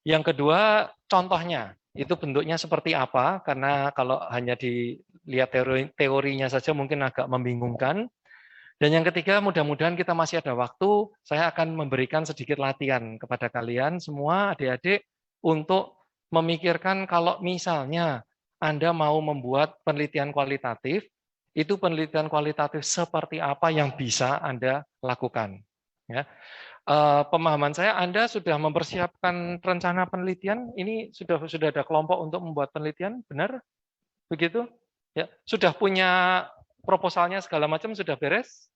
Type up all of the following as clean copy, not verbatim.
Yang kedua, contohnya. Itu bentuknya seperti apa, karena kalau hanya dilihat teorinya saja mungkin agak membingungkan. Dan yang ketiga, mudah-mudahan kita masih ada waktu, saya akan memberikan sedikit latihan kepada kalian semua, adik-adik, untuk memikirkan kalau misalnya Anda mau membuat penelitian kualitatif, itu penelitian kualitatif seperti apa yang bisa Anda lakukan. Ya. Pemahaman saya, Anda sudah mempersiapkan rencana penelitian, ini sudah ada kelompok untuk membuat penelitian, benar? Begitu? Ya, sudah punya proposalnya segala macam, sudah beres?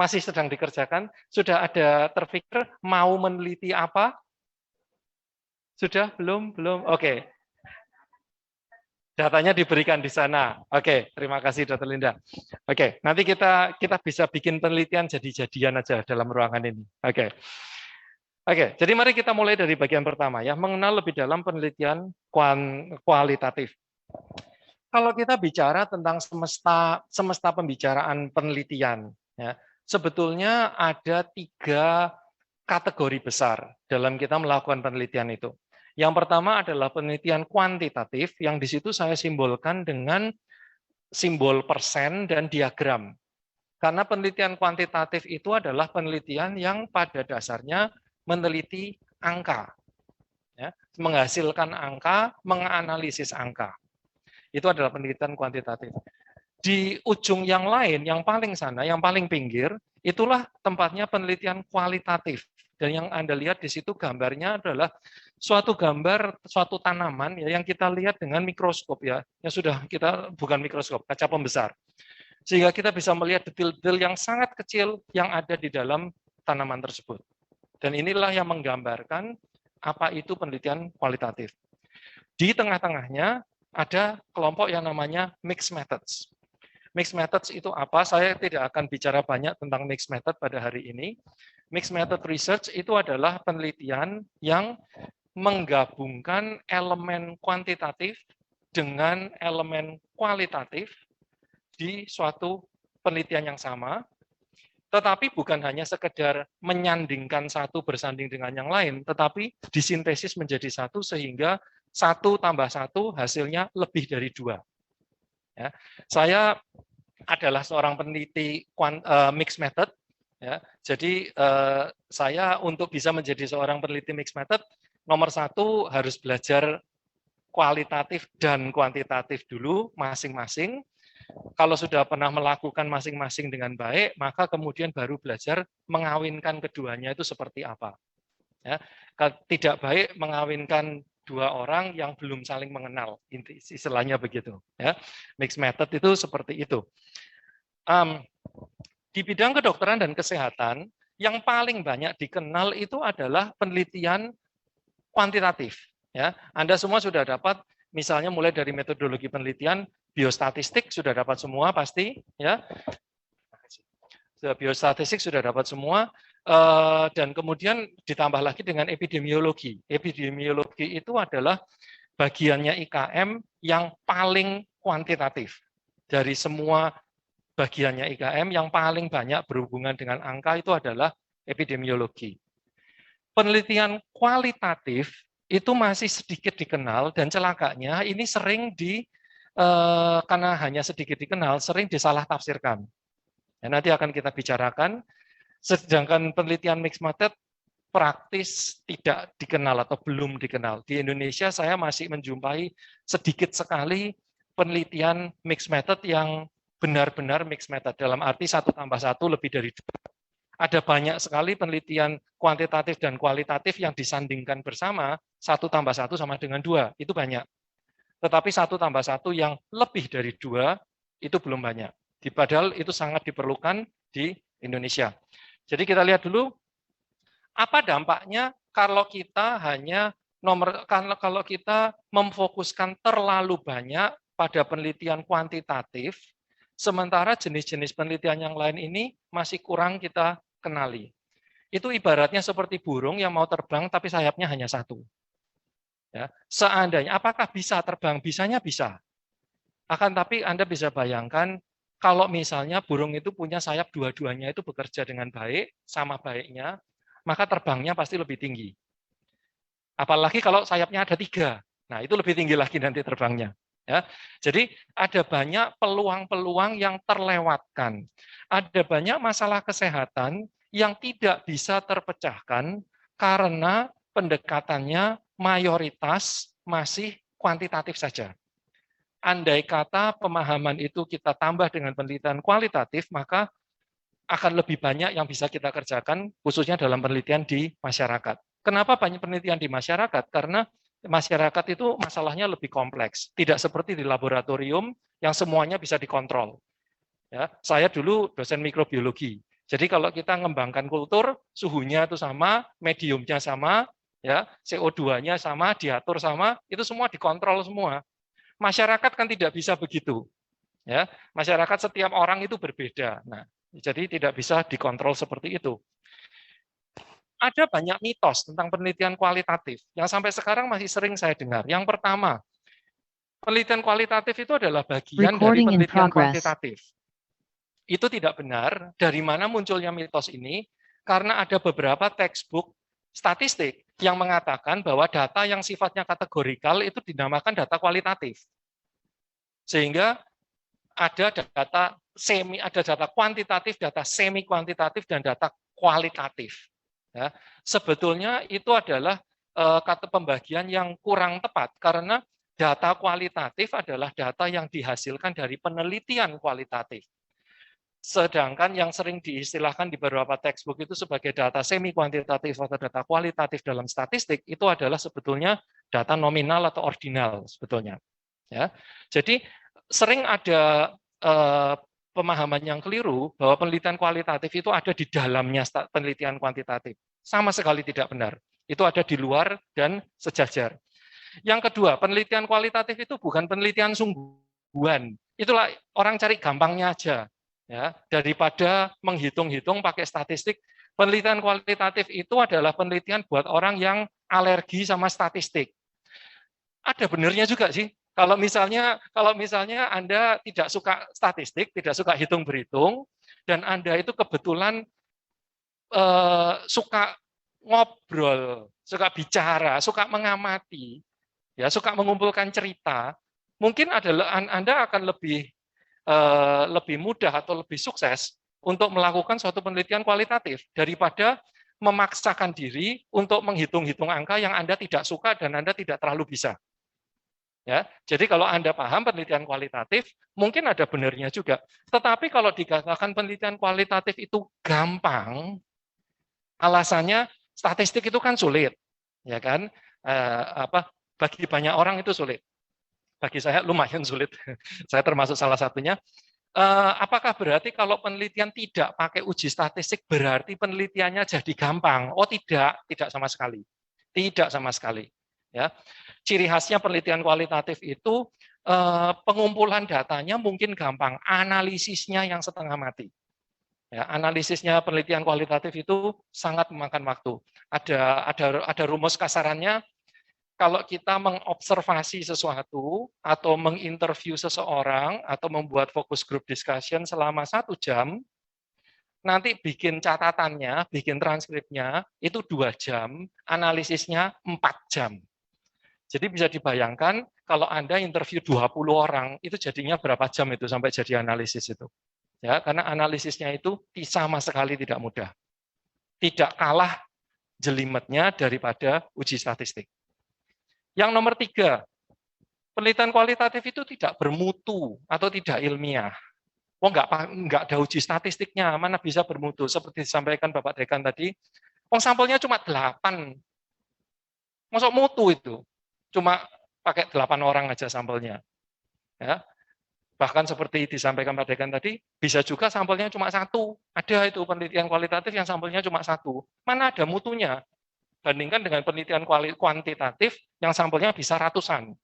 Masih sedang dikerjakan? Sudah ada terpikir mau meneliti apa? Sudah? Belum? Belum? Oke. Datanya diberikan di sana. Oke, terima kasih Dr. Linda. Oke, nanti kita bisa bikin penelitian jadi-jadian aja dalam ruangan ini. Oke. Oke, jadi mari kita mulai dari bagian pertama ya, mengenal lebih dalam penelitian kualitatif. Kalau kita bicara tentang semesta pembicaraan penelitian, ya, sebetulnya ada 3 kategori besar dalam kita melakukan penelitian itu. Yang pertama adalah penelitian kuantitatif, yang di situ saya simbolkan dengan simbol persen dan diagram. Karena penelitian kuantitatif itu adalah penelitian yang pada dasarnya meneliti angka, ya, menghasilkan angka, menganalisis angka. Itu adalah penelitian kuantitatif. Di ujung yang lain, yang paling sana, yang paling pinggir, itulah tempatnya penelitian kualitatif. Dan yang Anda lihat di situ gambarnya adalah suatu gambar, suatu tanaman ya, yang kita lihat dengan mikroskop ya, yang sudah kita bukan mikroskop, kaca pembesar. Sehingga kita bisa melihat detail-detail yang sangat kecil yang ada di dalam tanaman tersebut. Dan inilah yang menggambarkan apa itu penelitian kualitatif. Di tengah-tengahnya ada kelompok yang namanya mixed methods. Mixed methods itu apa? Saya tidak akan bicara banyak tentang mixed method pada hari ini. Mixed method research itu adalah penelitian yang menggabungkan elemen kuantitatif dengan elemen kualitatif di suatu penelitian yang sama, tetapi bukan hanya sekedar menyandingkan satu bersanding dengan yang lain, tetapi disintesis menjadi satu sehingga 1 tambah 1 hasilnya lebih dari 2. Ya. Saya adalah seorang peneliti mixed method. Ya. Jadi saya untuk bisa menjadi seorang peneliti mixed method, nomor 1 harus belajar kualitatif dan kuantitatif dulu masing-masing. Kalau sudah pernah melakukan masing-masing dengan baik, maka kemudian baru belajar mengawinkan keduanya itu seperti apa. Ya. Tidak baik mengawinkan 2 orang yang belum saling mengenal, istilahnya begitu. Ya. Mixed method itu seperti itu. Di bidang kedokteran dan kesehatan, yang paling banyak dikenal itu adalah penelitian kuantitatif. Ya, Anda semua sudah dapat, misalnya mulai dari metodologi penelitian, biostatistik sudah dapat semua pasti, ya. Biostatistik sudah dapat semua, dan kemudian ditambah lagi dengan epidemiologi. Epidemiologi itu adalah bagiannya IKM yang paling kuantitatif. Dari semua bagiannya IKM yang paling banyak berhubungan dengan angka itu adalah epidemiologi. Penelitian kualitatif itu masih sedikit dikenal dan celakanya ini sering karena hanya sedikit dikenal, sering disalah tafsirkan. Ya, nanti akan kita bicarakan. Sedangkan penelitian mixed method praktis tidak dikenal atau belum dikenal. Di Indonesia saya masih menjumpai sedikit sekali penelitian mixed method yang benar-benar mixed method. Dalam arti 1 tambah 1 lebih dari 2. Ada banyak sekali penelitian kuantitatif dan kualitatif yang disandingkan bersama, 1 tambah 1 sama dengan 2. Itu banyak. Tetapi 1 tambah 1 yang lebih dari 2, itu belum banyak. Padahal itu sangat diperlukan di Indonesia. Jadi kita lihat dulu, apa dampaknya kalau kita kalau kita memfokuskan terlalu banyak pada penelitian kuantitatif, sementara jenis-jenis penelitian yang lain ini masih kurang kita kenali. Itu ibaratnya seperti burung yang mau terbang tapi sayapnya hanya 1. Ya, seandainya, apakah bisa terbang? Bisanya bisa. Akan tapi Anda bisa bayangkan, kalau misalnya burung itu punya sayap dua-duanya itu bekerja dengan baik, sama baiknya, maka terbangnya pasti lebih tinggi. Apalagi kalau sayapnya ada 3. Nah, itu lebih tinggi lagi nanti terbangnya. Ya, jadi ada banyak peluang-peluang yang terlewatkan. Ada banyak masalah kesehatan yang tidak bisa terpecahkan karena pendekatannya mayoritas masih kuantitatif saja. Andai kata pemahaman itu kita tambah dengan penelitian kualitatif, maka akan lebih banyak yang bisa kita kerjakan, khususnya dalam penelitian di masyarakat. Kenapa banyak penelitian di masyarakat? Karena masyarakat itu masalahnya lebih kompleks. Tidak seperti di laboratorium yang semuanya bisa dikontrol. Ya, saya dulu dosen mikrobiologi. Jadi kalau kita mengembangkan kultur, suhunya itu sama, mediumnya sama, ya, CO2-nya sama, diatur sama, itu semua dikontrol semua. Masyarakat kan tidak bisa begitu. Ya, masyarakat setiap orang itu berbeda. Nah, jadi tidak bisa dikontrol seperti itu. Ada banyak mitos tentang penelitian kualitatif yang sampai sekarang masih sering saya dengar. Yang pertama, penelitian kualitatif itu adalah bagian dari penelitian kuantitatif. Itu tidak benar. Dari mana munculnya mitos ini? Karena ada beberapa textbook statistik yang mengatakan bahwa data yang sifatnya kategorikal itu dinamakan data kualitatif. Sehingga ada data kuantitatif, data semi kuantitatif, dan data kualitatif. Ya, sebetulnya itu adalah kata pembagian yang kurang tepat karena data kualitatif adalah data yang dihasilkan dari penelitian kualitatif. Sedangkan yang sering diistilahkan di beberapa textbook itu sebagai data semi kuantitatif atau data kualitatif dalam statistik itu adalah sebetulnya data nominal atau ordinal sebetulnya. Ya, jadi sering ada pemahaman yang keliru bahwa penelitian kualitatif itu ada di dalamnya penelitian kuantitatif. Sama sekali tidak benar. Itu ada di luar dan sejajar. Yang kedua, penelitian kualitatif itu bukan penelitian sungguhan. Itulah orang cari gampangnya aja. Ya, daripada menghitung-hitung pakai statistik, penelitian kualitatif itu adalah penelitian buat orang yang alergi sama statistik. Ada benernya juga sih. Kalau misalnya Anda tidak suka statistik, tidak suka hitung berhitung, dan Anda itu kebetulan suka ngobrol, suka bicara, suka mengamati, ya suka mengumpulkan cerita, mungkin Anda akan lebih mudah atau lebih sukses untuk melakukan suatu penelitian kualitatif daripada memaksakan diri untuk menghitung-hitung angka yang Anda tidak suka dan Anda tidak terlalu bisa. Ya, jadi kalau Anda paham penelitian kualitatif, mungkin ada benarnya juga. Tetapi kalau dikatakan penelitian kualitatif itu gampang, alasannya statistik itu kan sulit, ya kan? Bagi banyak orang itu sulit. Bagi saya lumayan sulit. Saya termasuk salah satunya. Apakah berarti kalau penelitian tidak pakai uji statistik berarti penelitiannya jadi gampang? Oh tidak sama sekali. Tidak sama sekali. Ya. Ciri khasnya penelitian kualitatif itu pengumpulan datanya mungkin gampang, analisisnya yang setengah mati. Ya, analisisnya penelitian kualitatif itu sangat memakan waktu. Ada rumus kasarannya, kalau kita mengobservasi sesuatu atau menginterview seseorang atau membuat focus group discussion selama 1 jam, nanti bikin catatannya, bikin transkripnya itu 2 jam, analisisnya 4 jam. Jadi bisa dibayangkan kalau Anda interview 20 orang, itu jadinya berapa jam itu sampai jadi analisis itu. Ya, karena analisisnya itu sama sekali tidak mudah. Tidak kalah jelimetnya daripada uji statistik. Yang nomor 3, penelitian kualitatif itu tidak bermutu atau tidak ilmiah. Oh, enggak ada uji statistiknya, mana bisa bermutu. Seperti disampaikan Bapak Dekan tadi, sampelnya cuma 8. Masuk mutu itu. Cuma pakai 8 orang aja sampelnya. Ya. Bahkan seperti disampaikan Pak Dekan tadi, bisa juga sampelnya cuma 1. Ada itu penelitian kualitatif yang sampelnya cuma 1. Mana ada mutunya? Bandingkan dengan penelitian kuantitatif yang sampelnya bisa ratusan.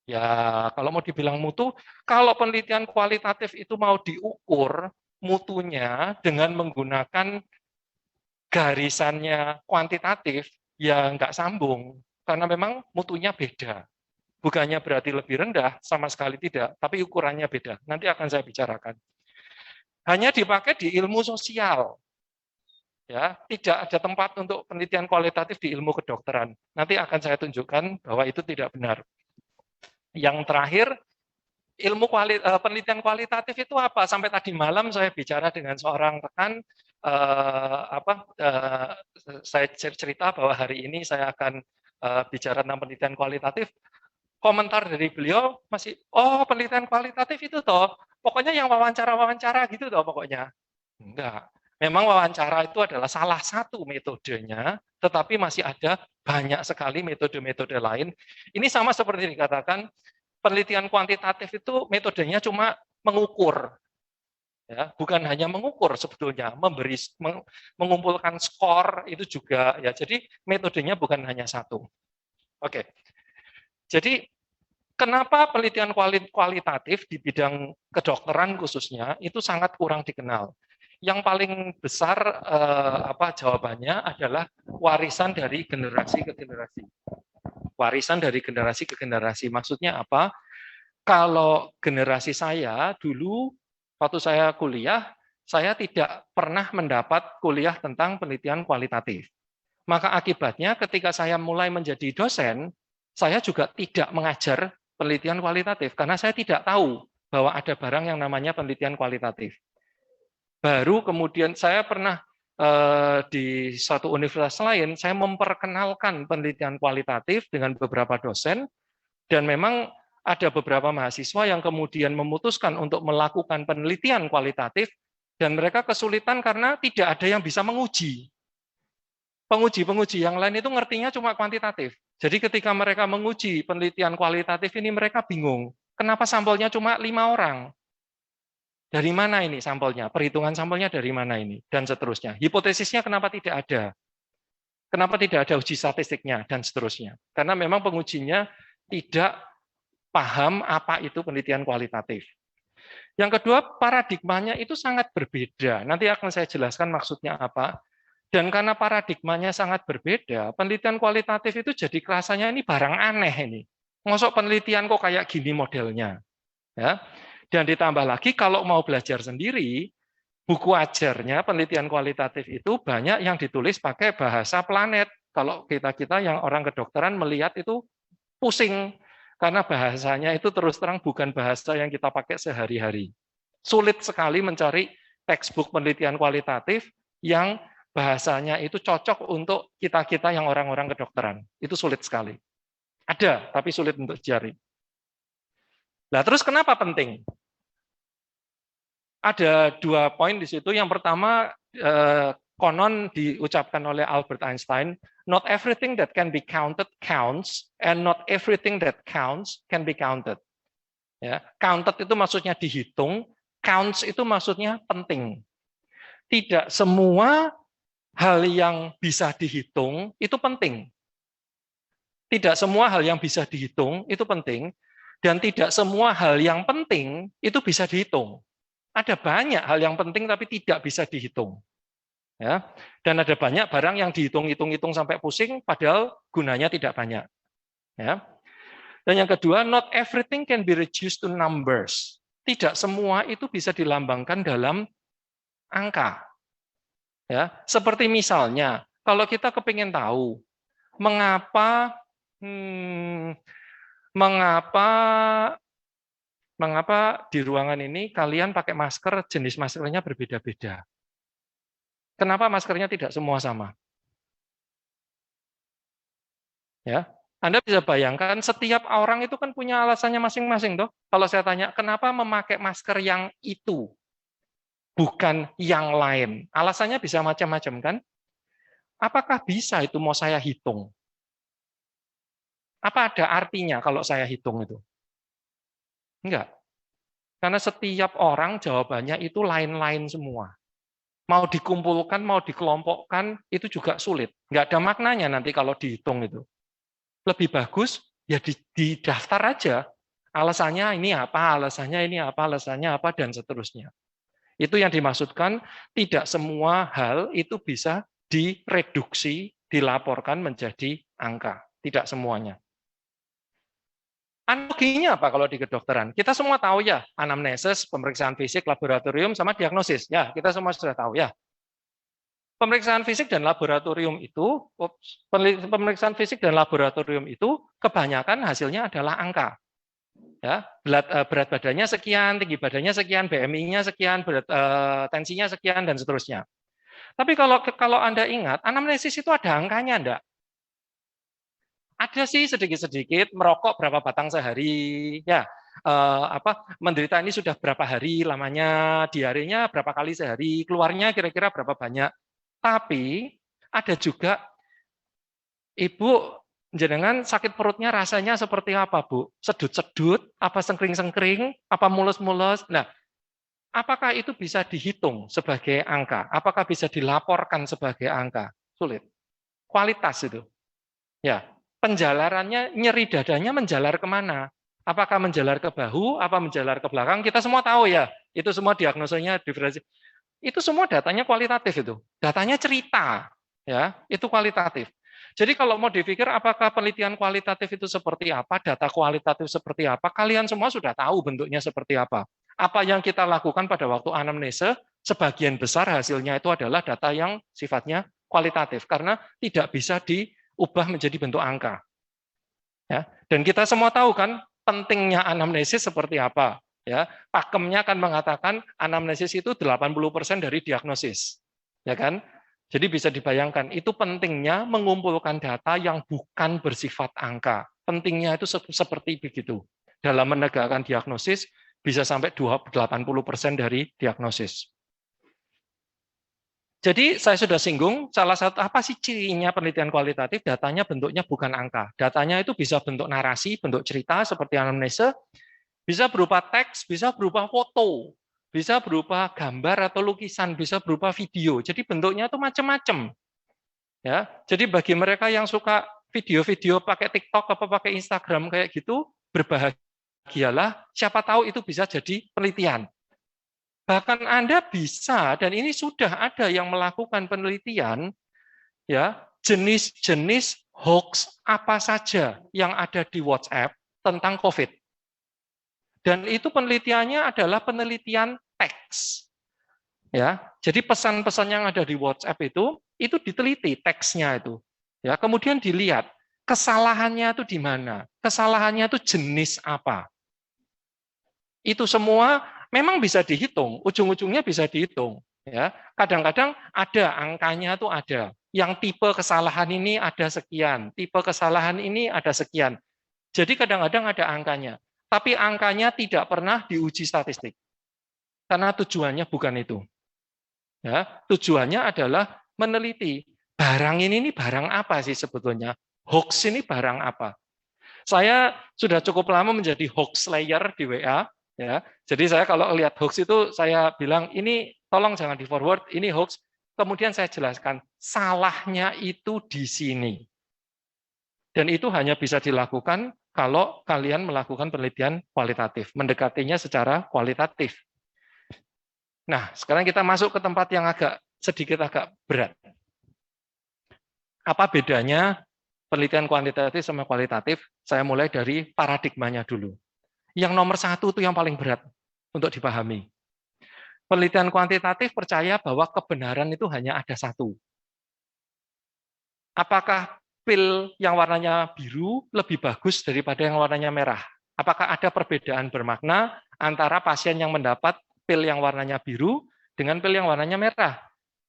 Ya, kalau mau dibilang mutu, kalau penelitian kualitatif itu mau diukur mutunya dengan menggunakan garisannya kuantitatif, ya nggak sambung. Karena memang mutunya beda. Bukannya berarti lebih rendah, sama sekali tidak, tapi ukurannya beda. Nanti akan saya bicarakan. Hanya dipakai di ilmu sosial. Ya, tidak ada tempat untuk penelitian kualitatif di ilmu kedokteran. Nanti akan saya tunjukkan bahwa itu tidak benar. Yang terakhir, penelitian kualitatif itu apa? Sampai tadi malam saya bicara dengan seorang rekan, saya cerita bahwa hari ini saya akan bicara tentang penelitian kualitatif. Komentar dari beliau masih, oh penelitian kualitatif itu toh, pokoknya yang wawancara-wawancara gitu toh pokoknya. Enggak. Memang wawancara itu adalah salah satu metodenya, tetapi masih ada banyak sekali metode-metode lain. Ini sama seperti dikatakan, penelitian kuantitatif itu metodenya cuma mengukur. Ya, bukan hanya mengukur sebetulnya, mengumpulkan skor itu juga. Ya, jadi metodenya bukan hanya satu. Oke. Jadi kenapa penelitian kualitatif di bidang kedokteran khususnya itu sangat kurang dikenal? Yang paling besar jawabannya adalah warisan dari generasi ke generasi. Warisan dari generasi ke generasi. Maksudnya apa? Kalau generasi saya dulu waktu saya kuliah, saya tidak pernah mendapat kuliah tentang penelitian kualitatif. Maka akibatnya ketika saya mulai menjadi dosen, saya juga tidak mengajar penelitian kualitatif karena saya tidak tahu bahwa ada barang yang namanya penelitian kualitatif. Baru kemudian saya pernah di suatu universitas lain, saya memperkenalkan penelitian kualitatif dengan beberapa dosen, dan memang ada beberapa mahasiswa yang kemudian memutuskan untuk melakukan penelitian kualitatif, dan mereka kesulitan karena tidak ada yang bisa menguji. Penguji-penguji yang lain itu ngertinya cuma kuantitatif. Jadi ketika mereka menguji penelitian kualitatif ini, mereka bingung. Kenapa sampelnya cuma 5 orang? Dari mana ini sampelnya? Perhitungan sampelnya dari mana ini? Dan seterusnya. Hipotesisnya kenapa tidak ada? Kenapa tidak ada uji statistiknya? Dan seterusnya. Karena memang pengujinya tidak paham apa itu penelitian kualitatif. Yang kedua, paradigmanya itu sangat berbeda. Nanti akan saya jelaskan maksudnya apa. Dan karena paradigmanya sangat berbeda, penelitian kualitatif itu jadi rasanya ini barang aneh ini. Masuk penelitian kok kayak gini modelnya. Ya. Dan ditambah lagi kalau mau belajar sendiri, buku ajarnya penelitian kualitatif itu banyak yang ditulis pakai bahasa planet. Kalau kita-kita yang orang kedokteran melihat itu pusing, karena bahasanya itu terus terang bukan bahasa yang kita pakai sehari-hari. Sulit sekali mencari textbook penelitian kualitatif yang bahasanya itu cocok untuk kita-kita yang orang-orang kedokteran. Itu sulit sekali. Ada, tapi sulit untuk dicari. Nah, terus kenapa penting? Ada 2 poin di situ. Yang pertama, konon diucapkan oleh Albert Einstein, not everything that can be counted counts, and not everything that counts can be counted. Ya, counted itu maksudnya dihitung, counts itu maksudnya penting. Tidak semua hal yang bisa dihitung itu penting. Tidak semua hal yang bisa dihitung itu penting, dan tidak semua hal yang penting itu bisa dihitung. Ada banyak hal yang penting tapi tidak bisa dihitung. Ya, dan ada banyak barang yang dihitung-hitung sampai pusing, padahal gunanya tidak banyak. Ya. Dan yang kedua, not everything can be reduced to numbers. Tidak semua itu bisa dilambangkan dalam angka. Ya, seperti misalnya, kalau kita kepingin tahu mengapa di ruangan ini kalian pakai masker, jenis maskernya berbeda-beda. Kenapa maskernya tidak semua sama? Ya, Anda bisa bayangkan setiap orang itu kan punya alasannya masing-masing, toh. Kalau saya tanya, kenapa memakai masker yang itu, bukan yang lain? Alasannya bisa macam-macam, kan? Apakah bisa itu mau saya hitung? Apa ada artinya kalau saya hitung itu? Enggak. Karena setiap orang jawabannya itu lain-lain semua. Mau dikumpulkan, mau dikelompokkan, itu juga sulit. Enggak ada maknanya nanti kalau dihitung itu. Lebih bagus, ya di daftar aja. Alasannya ini apa, alasannya ini apa, alasannya apa, dan seterusnya. Itu yang dimaksudkan, tidak semua hal itu bisa direduksi, dilaporkan menjadi angka. Tidak semuanya. Analoginya apa kalau di kedokteran? Kita semua tahu ya, anamnesis, pemeriksaan fisik, laboratorium, sama diagnosis. Ya, kita semua sudah tahu ya. Pemeriksaan fisik dan laboratorium itu, pemeriksaan fisik dan laboratorium itu kebanyakan hasilnya adalah angka. Ya, berat badannya sekian, tinggi badannya sekian, BMI-nya sekian, tensinya sekian, dan seterusnya. Tapi kalau Anda ingat, anamnesis itu ada angkanya, enggak? Ada sih sedikit-sedikit, merokok berapa batang sehari, ya, menderita ini sudah berapa hari lamanya, diarenya berapa kali sehari, keluarnya kira-kira berapa banyak. Tapi ada juga, Ibu, jenengan sakit perutnya rasanya seperti apa, Bu? Sedut-sedut, apa sengkring-sengkring, apa mulus-mulus? Nah, apakah itu bisa dihitung sebagai angka? Apakah bisa dilaporkan sebagai angka? Sulit. Kualitas itu. Ya, penjalarannya, nyeri dadanya menjalar kemana? Apakah menjalar ke bahu, apa menjalar ke belakang? Kita semua tahu ya, itu semua diagnosanya diferensiasi. Itu semua datanya kualitatif itu. Datanya cerita, ya, itu kualitatif. Jadi kalau mau dipikir apakah penelitian kualitatif itu seperti apa, data kualitatif seperti apa, kalian semua sudah tahu bentuknya seperti apa. Apa yang kita lakukan pada waktu anamnese, sebagian besar hasilnya itu adalah data yang sifatnya kualitatif, karena tidak bisa diubah menjadi bentuk angka. Ya, dan kita semua tahu kan pentingnya anamnesis seperti apa. Ya, pakemnya akan mengatakan anamnesis itu 80% dari diagnosis, ya kan? Jadi bisa dibayangkan itu pentingnya mengumpulkan data yang bukan bersifat angka. Pentingnya itu seperti begitu. Dalam menegakkan diagnosis bisa sampai 80% dari diagnosis. Jadi saya sudah singgung, salah satu apa sih cirinya penelitian kualitatif? Datanya bentuknya bukan angka. Datanya itu bisa bentuk narasi, bentuk cerita seperti anamnese, bisa berupa teks, bisa berupa foto, bisa berupa gambar atau lukisan, bisa berupa video. Jadi bentuknya itu macam-macam. Ya, jadi bagi mereka yang suka video-video pakai TikTok atau pakai Instagram kayak gitu, berbahagialah. Siapa tahu itu bisa jadi penelitian. Bahkan Anda bisa, dan ini sudah ada yang melakukan penelitian, ya, jenis-jenis hoax apa saja yang ada di WhatsApp tentang COVID. Dan itu penelitiannya adalah penelitian teks. Ya, jadi pesan-pesan yang ada di WhatsApp itu diteliti teksnya itu. Ya, kemudian dilihat kesalahannya itu di mana, kesalahannya itu jenis apa. Itu semua memang bisa dihitung, ujung-ujungnya bisa dihitung. Ya, kadang-kadang ada angkanya tuh ada. Yang tipe kesalahan ini ada sekian, tipe kesalahan ini ada sekian. Jadi kadang-kadang ada angkanya, tapi angkanya tidak pernah diuji statistik, karena tujuannya bukan itu. Ya, tujuannya adalah meneliti barang ini barang apa sih sebetulnya, hoax ini barang apa. Saya sudah cukup lama menjadi hoax slayer di WA. Ya, jadi saya kalau lihat hoax itu saya bilang ini tolong jangan di forward, ini hoax. Kemudian saya jelaskan salahnya itu di sini. Dan itu hanya bisa dilakukan kalau kalian melakukan penelitian kualitatif, mendekatinya secara kualitatif. Nah, sekarang kita masuk ke tempat yang sedikit agak berat. Apa bedanya penelitian kuantitatif sama kualitatif? Saya mulai dari paradigmanya dulu. Yang nomor satu itu yang paling berat untuk dipahami. Penelitian kuantitatif percaya bahwa kebenaran itu hanya ada satu. Apakah pil yang warnanya biru lebih bagus daripada yang warnanya merah? Apakah ada perbedaan bermakna antara pasien yang mendapat pil yang warnanya biru dengan pil yang warnanya merah?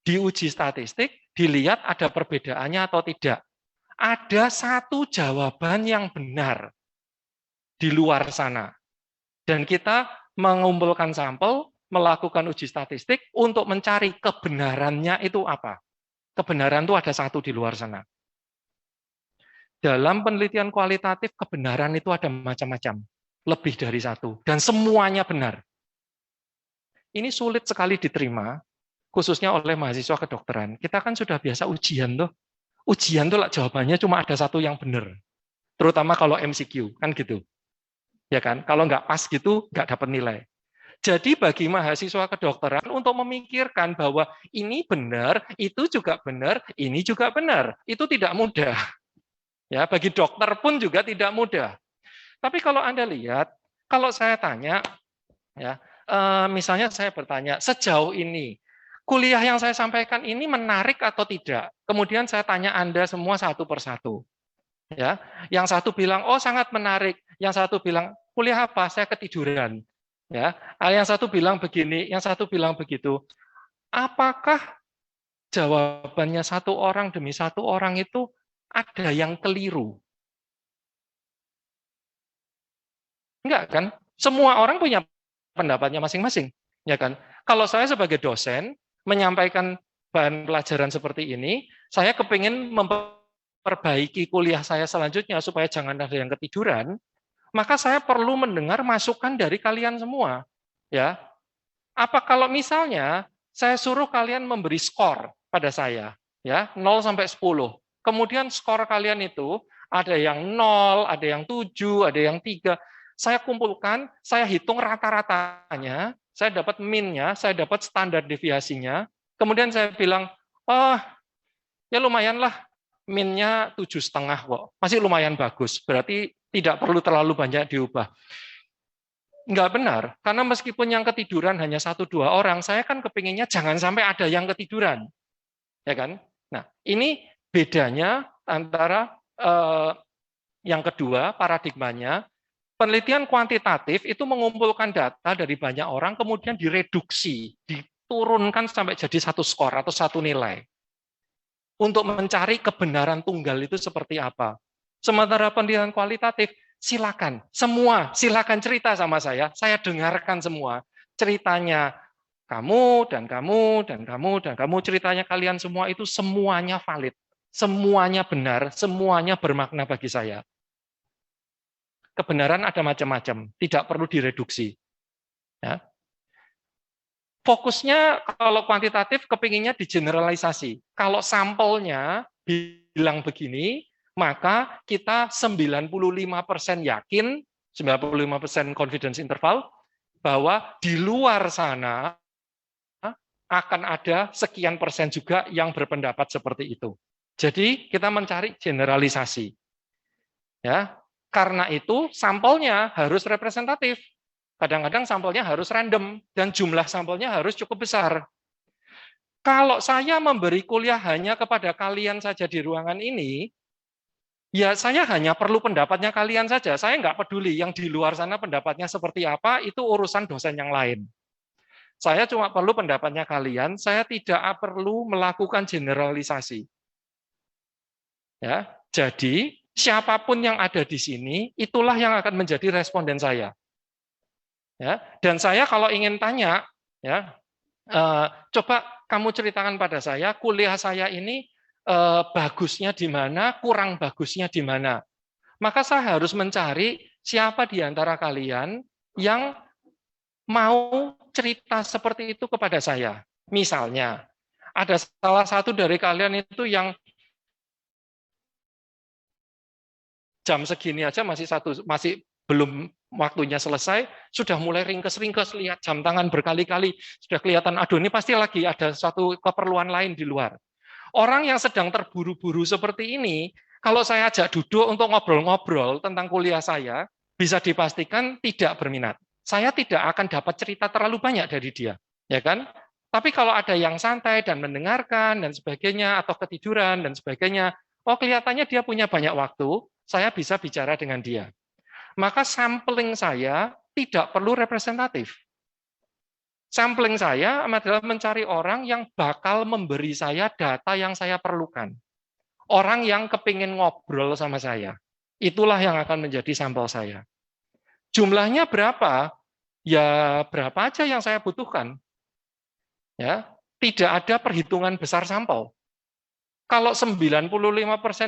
Diuji statistik, dilihat ada perbedaannya atau tidak. Ada satu jawaban yang benar di luar sana. Dan kita mengumpulkan sampel, melakukan uji statistik untuk mencari kebenarannya itu apa. Kebenaran itu ada satu di luar sana. Dalam penelitian kualitatif, kebenaran itu ada macam-macam. Lebih dari satu. Dan semuanya benar. Ini sulit sekali diterima, khususnya oleh mahasiswa kedokteran. Kita kan sudah biasa ujian tuh. Ujian tuh lah jawabannya cuma ada satu yang benar. Terutama kalau MCQ, kan gitu. Ya kan? Kalau nggak pas gitu, nggak dapat nilai. Jadi bagi mahasiswa kedokteran untuk memikirkan bahwa ini benar, itu juga benar, ini juga benar, itu tidak mudah. Ya, bagi dokter pun juga tidak mudah. Tapi kalau Anda lihat, kalau saya tanya, ya, misalnya saya bertanya, sejauh ini kuliah yang saya sampaikan ini menarik atau tidak? Kemudian saya tanya Anda semua satu persatu. Ya, yang satu bilang, oh sangat menarik. Yang satu bilang, kuliah apa? Saya ketiduran. Ya, yang satu bilang begini, yang satu bilang begitu. Apakah jawabannya satu orang demi satu orang itu ada yang keliru? Enggak kan? Semua orang punya pendapatnya masing-masing, ya kan? Kalau saya sebagai dosen menyampaikan bahan pelajaran seperti ini, saya kepingin memperbaiki kuliah saya selanjutnya supaya jangan ada yang ketiduran, maka saya perlu mendengar masukan dari kalian semua. Ya, apa kalau misalnya saya suruh kalian memberi skor pada saya, ya 0 sampai 10. Kemudian skor kalian itu ada yang 0, ada yang 7, ada yang 3. Saya kumpulkan, saya hitung rata-ratanya, saya dapat min-nya, saya dapat standar deviasinya. Kemudian saya bilang, oh ya lumayanlah, min-nya 7,5 kok, masih lumayan bagus. Berarti tidak perlu terlalu banyak diubah. Enggak benar, karena meskipun yang ketiduran hanya 1-2 orang, saya kan kepinginnya jangan sampai ada yang ketiduran, ya kan? Nah, ini bedanya antara yang kedua paradigmanya, penelitian kuantitatif itu mengumpulkan data dari banyak orang, kemudian direduksi, diturunkan sampai jadi satu skor atau satu nilai, untuk mencari kebenaran tunggal itu seperti apa. Sementara penelitian kualitatif, silakan, semua silakan cerita sama saya dengarkan semua ceritanya, kamu dan kamu dan kamu dan kamu, ceritanya kalian semua itu semuanya valid, semuanya benar, semuanya bermakna bagi saya. Kebenaran ada macam-macam, tidak perlu direduksi. Ya. Fokusnya kalau kuantitatif kepinginnya digeneralisasi. Kalau sampelnya bilang begini, maka kita 95% yakin, 95% confidence interval, bahwa di luar sana akan ada sekian persen juga yang berpendapat seperti itu. Jadi kita mencari generalisasi. Ya, karena itu sampelnya harus representatif. Kadang-kadang sampelnya harus random dan jumlah sampelnya harus cukup besar. Kalau saya memberi kuliah hanya kepada kalian saja di ruangan ini, ya saya hanya perlu pendapatnya kalian saja. Saya nggak peduli yang di luar sana pendapatnya seperti apa, itu urusan dosen yang lain. Saya cuma perlu pendapatnya kalian, saya tidak perlu melakukan generalisasi. Ya, jadi siapapun yang ada di sini, itulah yang akan menjadi responden saya. Ya, dan saya kalau ingin tanya, ya, coba kamu ceritakan pada saya, kuliah saya ini bagusnya di mana, kurang bagusnya di mana. Maka saya harus mencari siapa di antara kalian yang mau cerita seperti itu kepada saya. Misalnya, ada salah satu dari kalian itu yang jam segini aja masih belum waktunya selesai, sudah mulai ringkes-ringkes, lihat jam tangan berkali-kali, sudah kelihatan, aduh ini pasti lagi ada suatu keperluan lain di luar. Orang yang sedang terburu-buru seperti ini, kalau saya ajak duduk untuk ngobrol-ngobrol tentang kuliah saya, bisa dipastikan tidak berminat. Saya tidak akan dapat cerita terlalu banyak dari dia, ya kan? Tapi kalau ada yang santai dan mendengarkan dan sebagainya, atau ketiduran dan sebagainya, oh kelihatannya dia punya banyak waktu, saya bisa bicara dengan dia. Maka sampling saya tidak perlu representatif. Sampling saya adalah mencari orang yang bakal memberi saya data yang saya perlukan. Orang yang kepingin ngobrol sama saya. Itulah yang akan menjadi sampel saya. Jumlahnya berapa? Ya berapa aja yang saya butuhkan. Ya, tidak ada perhitungan besar sampel. Kalau 95%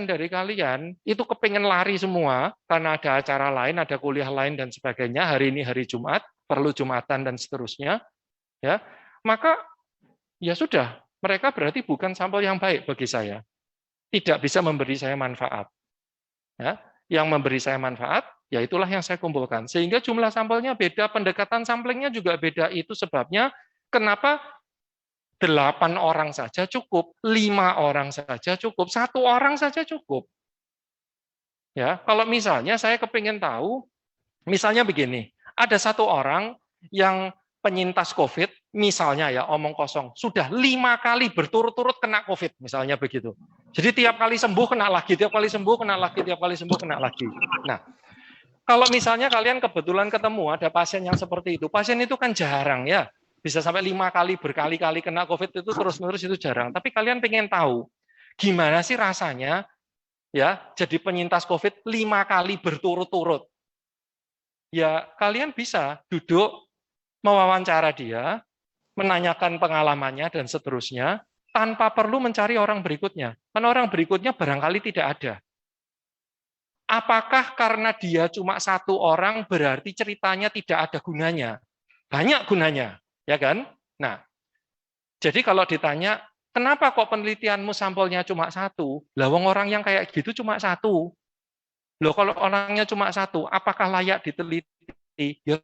dari kalian itu kepingin lari semua karena ada acara lain, ada kuliah lain dan sebagainya, hari ini hari Jumat, perlu Jumatan dan seterusnya, ya, maka ya sudah, mereka berarti bukan sampel yang baik bagi saya. Tidak bisa memberi saya manfaat. Ya, yang memberi saya manfaat, ya itulah yang saya kumpulkan. Sehingga jumlah sampelnya beda, pendekatan samplingnya juga beda. Itu sebabnya kenapa 8 orang saja cukup, 5 orang saja cukup, 1 orang saja cukup. Ya, kalau misalnya saya kepingin tahu, misalnya begini, ada 1 orang yang penyintas COVID, misalnya ya omong kosong, sudah 5 kali berturut-turut kena COVID, misalnya begitu. Jadi tiap kali sembuh kena lagi, tiap kali sembuh kena lagi, tiap kali sembuh kena lagi. Nah, kalau misalnya kalian kebetulan ketemu ada pasien yang seperti itu, pasien itu kan jarang ya, bisa sampai 5 kali berkali-kali kena COVID itu terus-menerus itu jarang. Tapi kalian pengen tahu gimana sih rasanya ya jadi penyintas COVID 5 kali berturut-turut. Ya kalian bisa duduk mewawancara dia, menanyakan pengalamannya dan seterusnya, tanpa perlu mencari orang berikutnya. Karena orang berikutnya barangkali tidak ada. Apakah karena dia cuma satu orang berarti ceritanya tidak ada gunanya? Banyak gunanya, ya kan? Nah, jadi kalau ditanya, kenapa kok penelitianmu sampelnya cuma satu? Lah wong orang yang kayak gitu cuma satu. Loh kalau orangnya cuma satu, apakah layak diteliti? Ya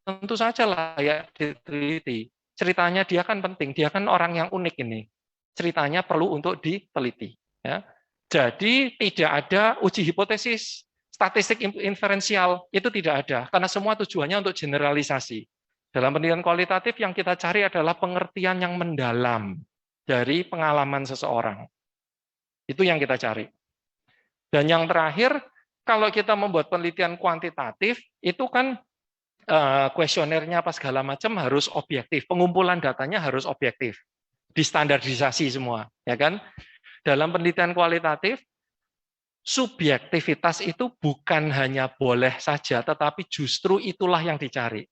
tentu saja layak diteliti. Ceritanya dia kan penting, dia kan orang yang unik ini. Ceritanya perlu untuk diteliti. Ya. Jadi tidak ada uji hipotesis, statistik inferensial, itu tidak ada. Karena semua tujuannya untuk generalisasi. Dalam penelitian kualitatif yang kita cari adalah pengertian yang mendalam dari pengalaman seseorang. Itu yang kita cari. Dan yang terakhir, kalau kita membuat penelitian kuantitatif, itu kan kuesionernya apa segala macam harus objektif, pengumpulan datanya harus objektif, distandardisasi semua, ya kan? Dalam penelitian kualitatif, subjektivitas itu bukan hanya boleh saja, tetapi justru itulah yang dicari.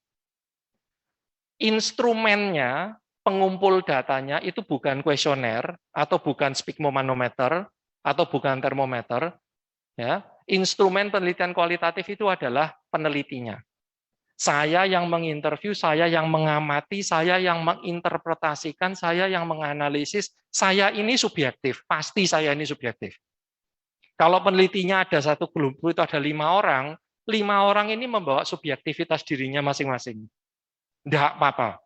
Instrumennya, pengumpul datanya itu bukan kuesioner atau bukan sphygmomanometer atau bukan termometer, ya. Instrumen penelitian kualitatif itu adalah penelitinya. Saya yang menginterview, saya yang mengamati, saya yang menginterpretasikan, saya yang menganalisis, saya ini subjektif, pasti saya ini subjektif. Kalau penelitinya ada satu kelompok itu ada 5 orang, 5 orang ini membawa subjektivitas dirinya masing-masing. Tidak apa-apa.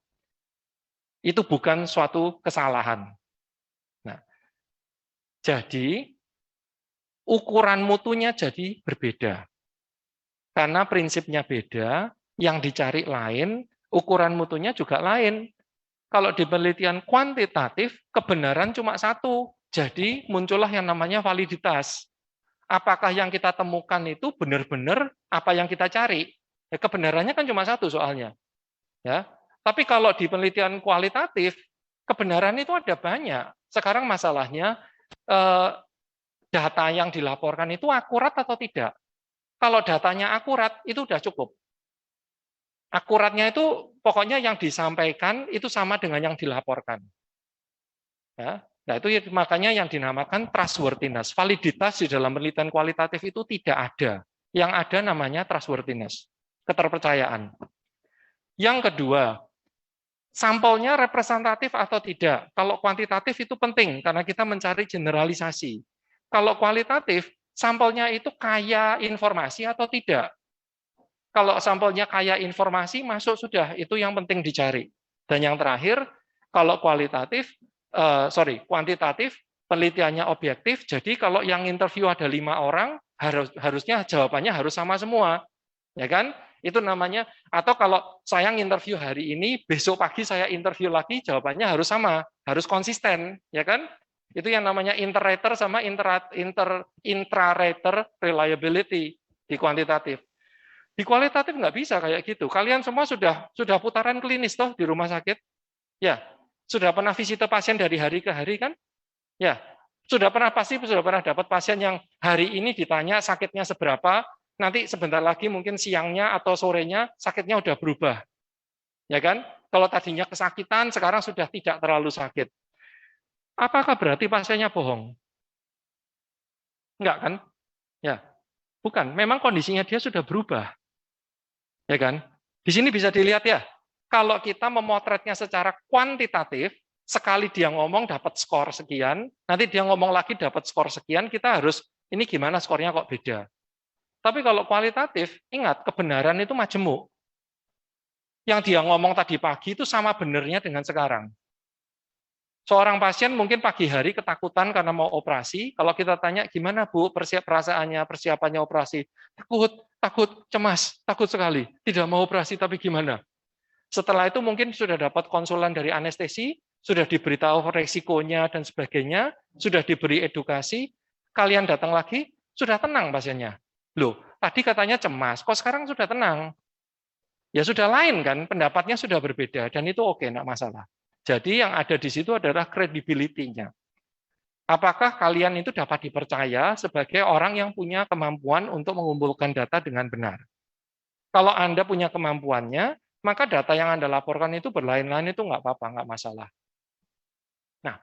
Itu bukan suatu kesalahan. Nah, jadi ukuran mutunya jadi berbeda. Karena prinsipnya beda, yang dicari lain, ukuran mutunya juga lain. Kalau di penelitian kuantitatif, kebenaran cuma satu. Jadi muncullah yang namanya validitas. Apakah yang kita temukan itu benar-benar apa yang kita cari? Ya, kebenarannya kan cuma satu soalnya. Ya. Tapi kalau di penelitian kualitatif, kebenaran itu ada banyak. Sekarang masalahnya, data yang dilaporkan itu akurat atau tidak? Kalau datanya akurat, itu sudah cukup. Akuratnya itu pokoknya yang disampaikan itu sama dengan yang dilaporkan. Ya, nah itu makanya yang dinamakan trustworthiness. Validitas di dalam penelitian kualitatif itu tidak ada. Yang ada namanya trustworthiness, keterpercayaan. Yang kedua, sampelnya representatif atau tidak. Kalau kuantitatif itu penting karena kita mencari generalisasi. Kalau kualitatif, sampelnya itu kaya informasi atau tidak. Kalau sampelnya kaya informasi, masuk sudah, itu yang penting dicari. Dan yang terakhir, kalau kuantitatif, penelitiannya objektif, jadi kalau yang interview ada 5 orang, harusnya jawabannya harus sama semua. Ya kan? Itu namanya, atau kalau saya interview hari ini, besok pagi saya interview lagi, jawabannya harus sama, harus konsisten. Ya kan? Itu yang namanya inter-rater sama intra-rater reliability di kuantitatif. Di kualitatif nggak bisa kayak gitu. Kalian semua sudah putaran klinis toh di rumah sakit? Ya, sudah pernah visite pasien dari hari ke hari kan? Ya, sudah pernah dapat pasien yang hari ini ditanya sakitnya seberapa, nanti sebentar lagi mungkin siangnya atau sorenya sakitnya udah berubah. Ya kan? Kalau tadinya kesakitan, sekarang sudah tidak terlalu sakit. Apakah berarti pasiennya bohong? Enggak kan? Ya, bukan. Memang kondisinya dia sudah berubah. Ya kan? Di sini bisa dilihat ya, kalau kita memotretnya secara kuantitatif, sekali dia ngomong dapat skor sekian, nanti dia ngomong lagi dapat skor sekian, kita harus, ini gimana skornya kok beda. Tapi kalau kualitatif, ingat, kebenaran itu majemuk. Yang dia ngomong tadi pagi itu sama benernya dengan sekarang. Seorang pasien mungkin pagi hari ketakutan karena mau operasi, kalau kita tanya, gimana Bu persiapannya operasi? Takut, cemas, takut sekali. Tidak mau operasi, tapi gimana? Setelah itu mungkin sudah dapat konsulan dari anestesi, sudah diberitahu resikonya dan sebagainya, sudah diberi edukasi, kalian datang lagi, sudah tenang pasiennya. Loh, tadi katanya cemas, kok sekarang sudah tenang? Ya sudah lain kan, pendapatnya sudah berbeda, dan itu oke, enggak masalah. Jadi yang ada di situ adalah credibility-nya. Apakah kalian itu dapat dipercaya sebagai orang yang punya kemampuan untuk mengumpulkan data dengan benar? Kalau Anda punya kemampuannya, maka data yang Anda laporkan itu berlain-lain itu nggak apa-apa, nggak masalah. Nah,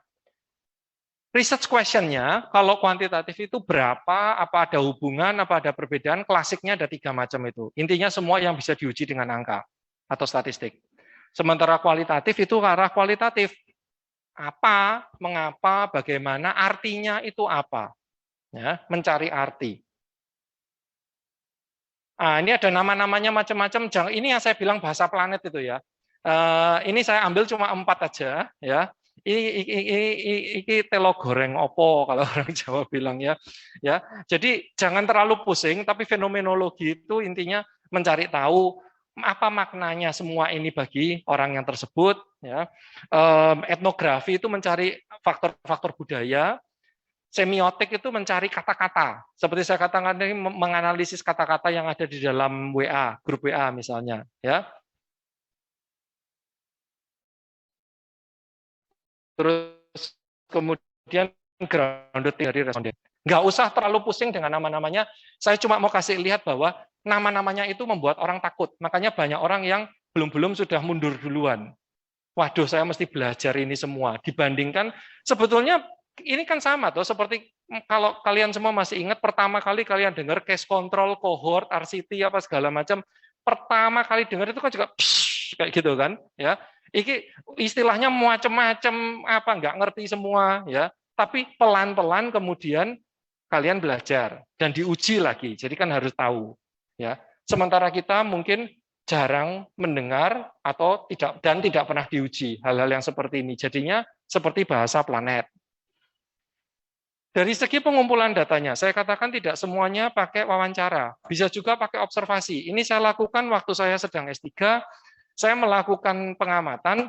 research question-nya, kalau kuantitatif itu berapa, apa ada hubungan, apa ada perbedaan, klasiknya ada 3 macam itu. Intinya semua yang bisa diuji dengan angka atau statistik. Sementara kualitatif itu ke arah kualitatif. Apa, mengapa, bagaimana, artinya itu apa. Ya, mencari arti. Nah, ini ada nama-namanya macam-macam. Ini yang saya bilang bahasa planet itu ya. Ini saya ambil cuma 4 aja ya. Ini telo goreng opo kalau orang Jawa bilang ya. Ya, jadi jangan terlalu pusing. Tapi fenomenologi itu intinya mencari tahu apa maknanya semua ini bagi orang yang tersebut. Ya, etnografi itu mencari faktor-faktor budaya. Semiotik itu mencari kata-kata. Seperti saya katakan ini menganalisis kata-kata yang ada di dalam WA, grup WA misalnya, ya. Terus kemudian grounded dari responden. Nggak usah terlalu pusing dengan nama-namanya. Saya cuma mau kasih lihat bahwa nama-namanya itu membuat orang takut. Makanya banyak orang yang belum sudah mundur duluan. Waduh, saya mesti belajar ini semua. Dibandingkan sebetulnya ini kan sama tuh, seperti kalau kalian semua masih ingat pertama kali kalian dengar case control, cohort, RCT apa segala macam, pertama kali dengar itu kan juga psh, kayak gitu kan, ya. Iki istilahnya macam-macam apa nggak ngerti semua, ya. Tapi pelan-pelan kemudian kalian belajar dan diuji lagi. Jadi kan harus tahu, ya. Sementara kita mungkin jarang mendengar atau tidak pernah diuji hal-hal yang seperti ini. Jadinya seperti bahasa planet. Dari segi pengumpulan datanya, saya katakan tidak semuanya pakai wawancara, bisa juga pakai observasi. Ini saya lakukan waktu saya sedang S3, saya melakukan pengamatan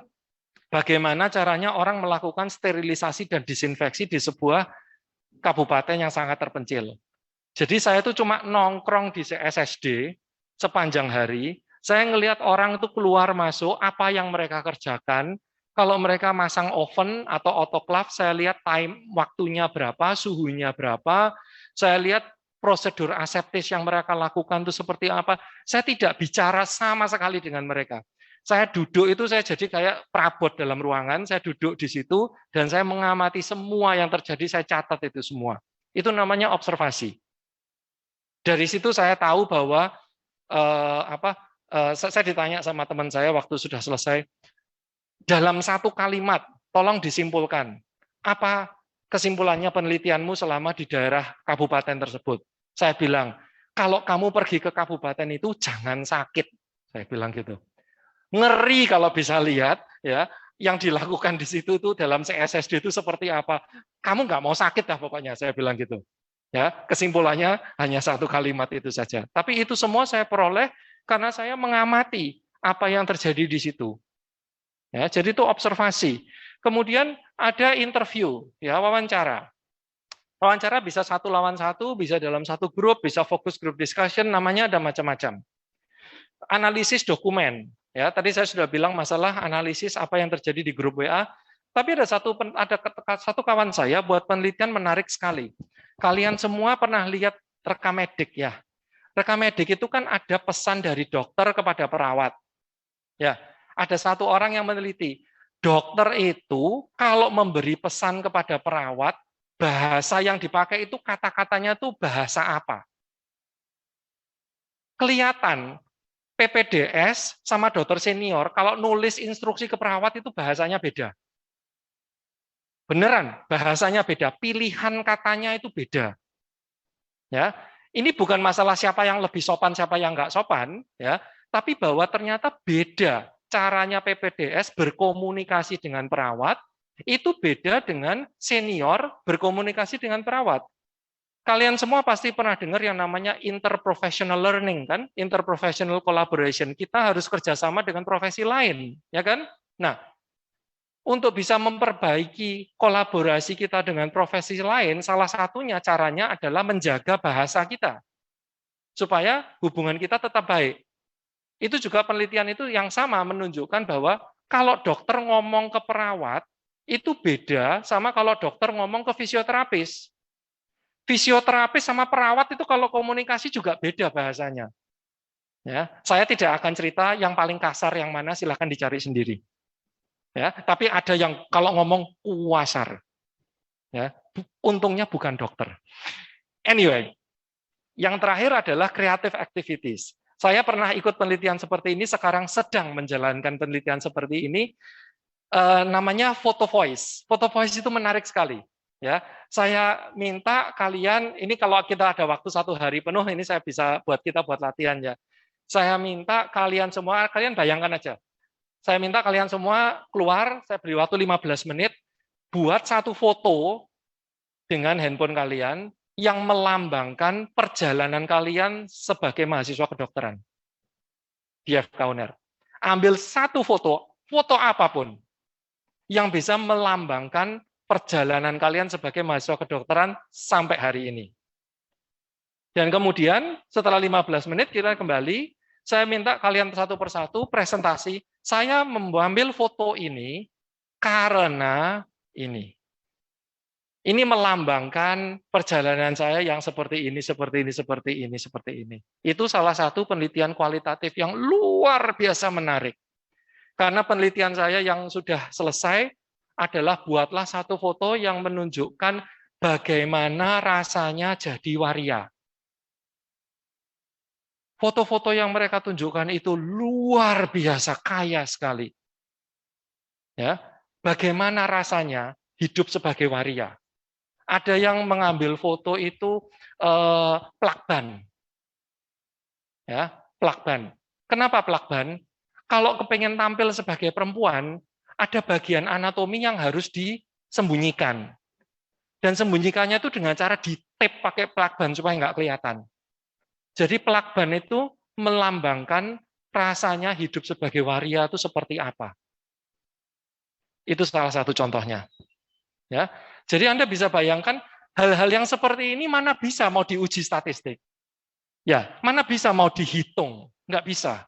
bagaimana caranya orang melakukan sterilisasi dan disinfeksi di sebuah kabupaten yang sangat terpencil. Jadi saya itu cuma nongkrong di SSD sepanjang hari, saya ngelihat orang itu keluar masuk, apa yang mereka kerjakan. Kalau mereka masang oven atau autoclave, saya lihat time waktunya berapa, suhunya berapa. Saya lihat prosedur aseptis yang mereka lakukan itu seperti apa. Saya tidak bicara sama sekali dengan mereka. Saya duduk itu saya jadi kayak perabot dalam ruangan, saya duduk di situ dan saya mengamati semua yang terjadi, saya catat itu semua. Itu namanya observasi. Dari situ saya tahu bahwa saya ditanya sama teman saya waktu sudah selesai, dalam satu kalimat, tolong disimpulkan, apa kesimpulannya penelitianmu selama di daerah kabupaten tersebut? Saya bilang, kalau kamu pergi ke kabupaten itu jangan sakit, saya bilang gitu. Ngeri kalau bisa lihat, ya, yang dilakukan di situ tuh dalam CSSD itu seperti apa. Kamu nggak mau sakit lah pokoknya, saya bilang gitu. Ya, kesimpulannya hanya satu kalimat itu saja. Tapi itu semua saya peroleh karena saya mengamati apa yang terjadi di situ. Ya, jadi itu observasi. Kemudian ada interview, ya, wawancara. Wawancara bisa 1 lawan 1, bisa dalam satu grup, bisa fokus group discussion, namanya ada macam-macam. Analisis dokumen, ya, tadi saya sudah bilang masalah analisis apa yang terjadi di grup WA. Tapi ada satu kawan saya buat penelitian menarik sekali. Kalian semua pernah lihat rekam medik ya? Rekam medik itu kan ada pesan dari dokter kepada perawat. Ya, ada satu orang yang meneliti, dokter itu kalau memberi pesan kepada perawat, bahasa yang dipakai itu kata-katanya tuh bahasa apa? Kelihatan PPDS sama dokter senior kalau nulis instruksi ke perawat itu bahasanya beda. Beneran, bahasanya beda, pilihan katanya itu beda. Ya, ini bukan masalah siapa yang lebih sopan, siapa yang nggak sopan, ya, tapi bahwa ternyata beda caranya PPDS berkomunikasi dengan perawat, itu beda dengan senior berkomunikasi dengan perawat. Kalian semua pasti pernah dengar yang namanya interprofessional learning, kan? Interprofessional collaboration. Kita harus kerjasama dengan profesi lain, ya kan? Nah, untuk bisa memperbaiki kolaborasi kita dengan profesi lain, salah satunya caranya adalah menjaga bahasa kita, supaya hubungan kita tetap baik. Itu juga penelitian itu yang sama menunjukkan bahwa kalau dokter ngomong ke perawat, itu beda sama kalau dokter ngomong ke fisioterapis. Fisioterapis sama perawat itu kalau komunikasi juga beda bahasanya. Ya, saya tidak akan cerita yang paling kasar yang mana, silahkan dicari sendiri. Ya, tapi ada yang kalau ngomong kuasar. Ya, untungnya bukan dokter. Anyway, yang terakhir adalah creative activities. Saya pernah ikut penelitian seperti ini, sekarang sedang menjalankan penelitian seperti ini, namanya photo voice. Photo voice itu menarik sekali. Ya, saya minta kalian, ini kalau kita ada waktu 1 hari penuh, ini saya bisa buat kita buat latihan ya. Saya minta kalian semua, kalian bayangkan aja. Saya minta kalian semua keluar, saya beri waktu 15 menit, buat satu foto dengan handphone kalian yang melambangkan perjalanan kalian sebagai mahasiswa kedokteran di FK UNER. Ambil satu foto, foto apapun, yang bisa melambangkan perjalanan kalian sebagai mahasiswa kedokteran sampai hari ini. Dan kemudian setelah 15 menit kita kembali, saya minta kalian satu persatu presentasi, saya mengambil foto ini karena ini. Ini melambangkan perjalanan saya yang seperti ini, seperti ini, seperti ini, seperti ini. Itu salah satu penelitian kualitatif yang luar biasa menarik. Karena penelitian saya yang sudah selesai adalah buatlah satu foto yang menunjukkan bagaimana rasanya jadi waria. Foto-foto yang mereka tunjukkan itu luar biasa kaya sekali. Ya, bagaimana rasanya hidup sebagai waria? Ada yang mengambil foto itu plakban. Ya, plakban. Kenapa plakban? Kalau kepengen tampil sebagai perempuan, ada bagian anatomi yang harus disembunyikan. Dan sembunyikannya itu dengan cara di-tape pakai plakban supaya nggak kelihatan. Jadi plakban itu melambangkan rasanya hidup sebagai waria itu seperti apa. Itu salah satu contohnya. Ya, jadi Anda bisa bayangkan hal-hal yang seperti ini mana bisa mau diuji statistik. Ya, mana bisa mau dihitung, nggak bisa.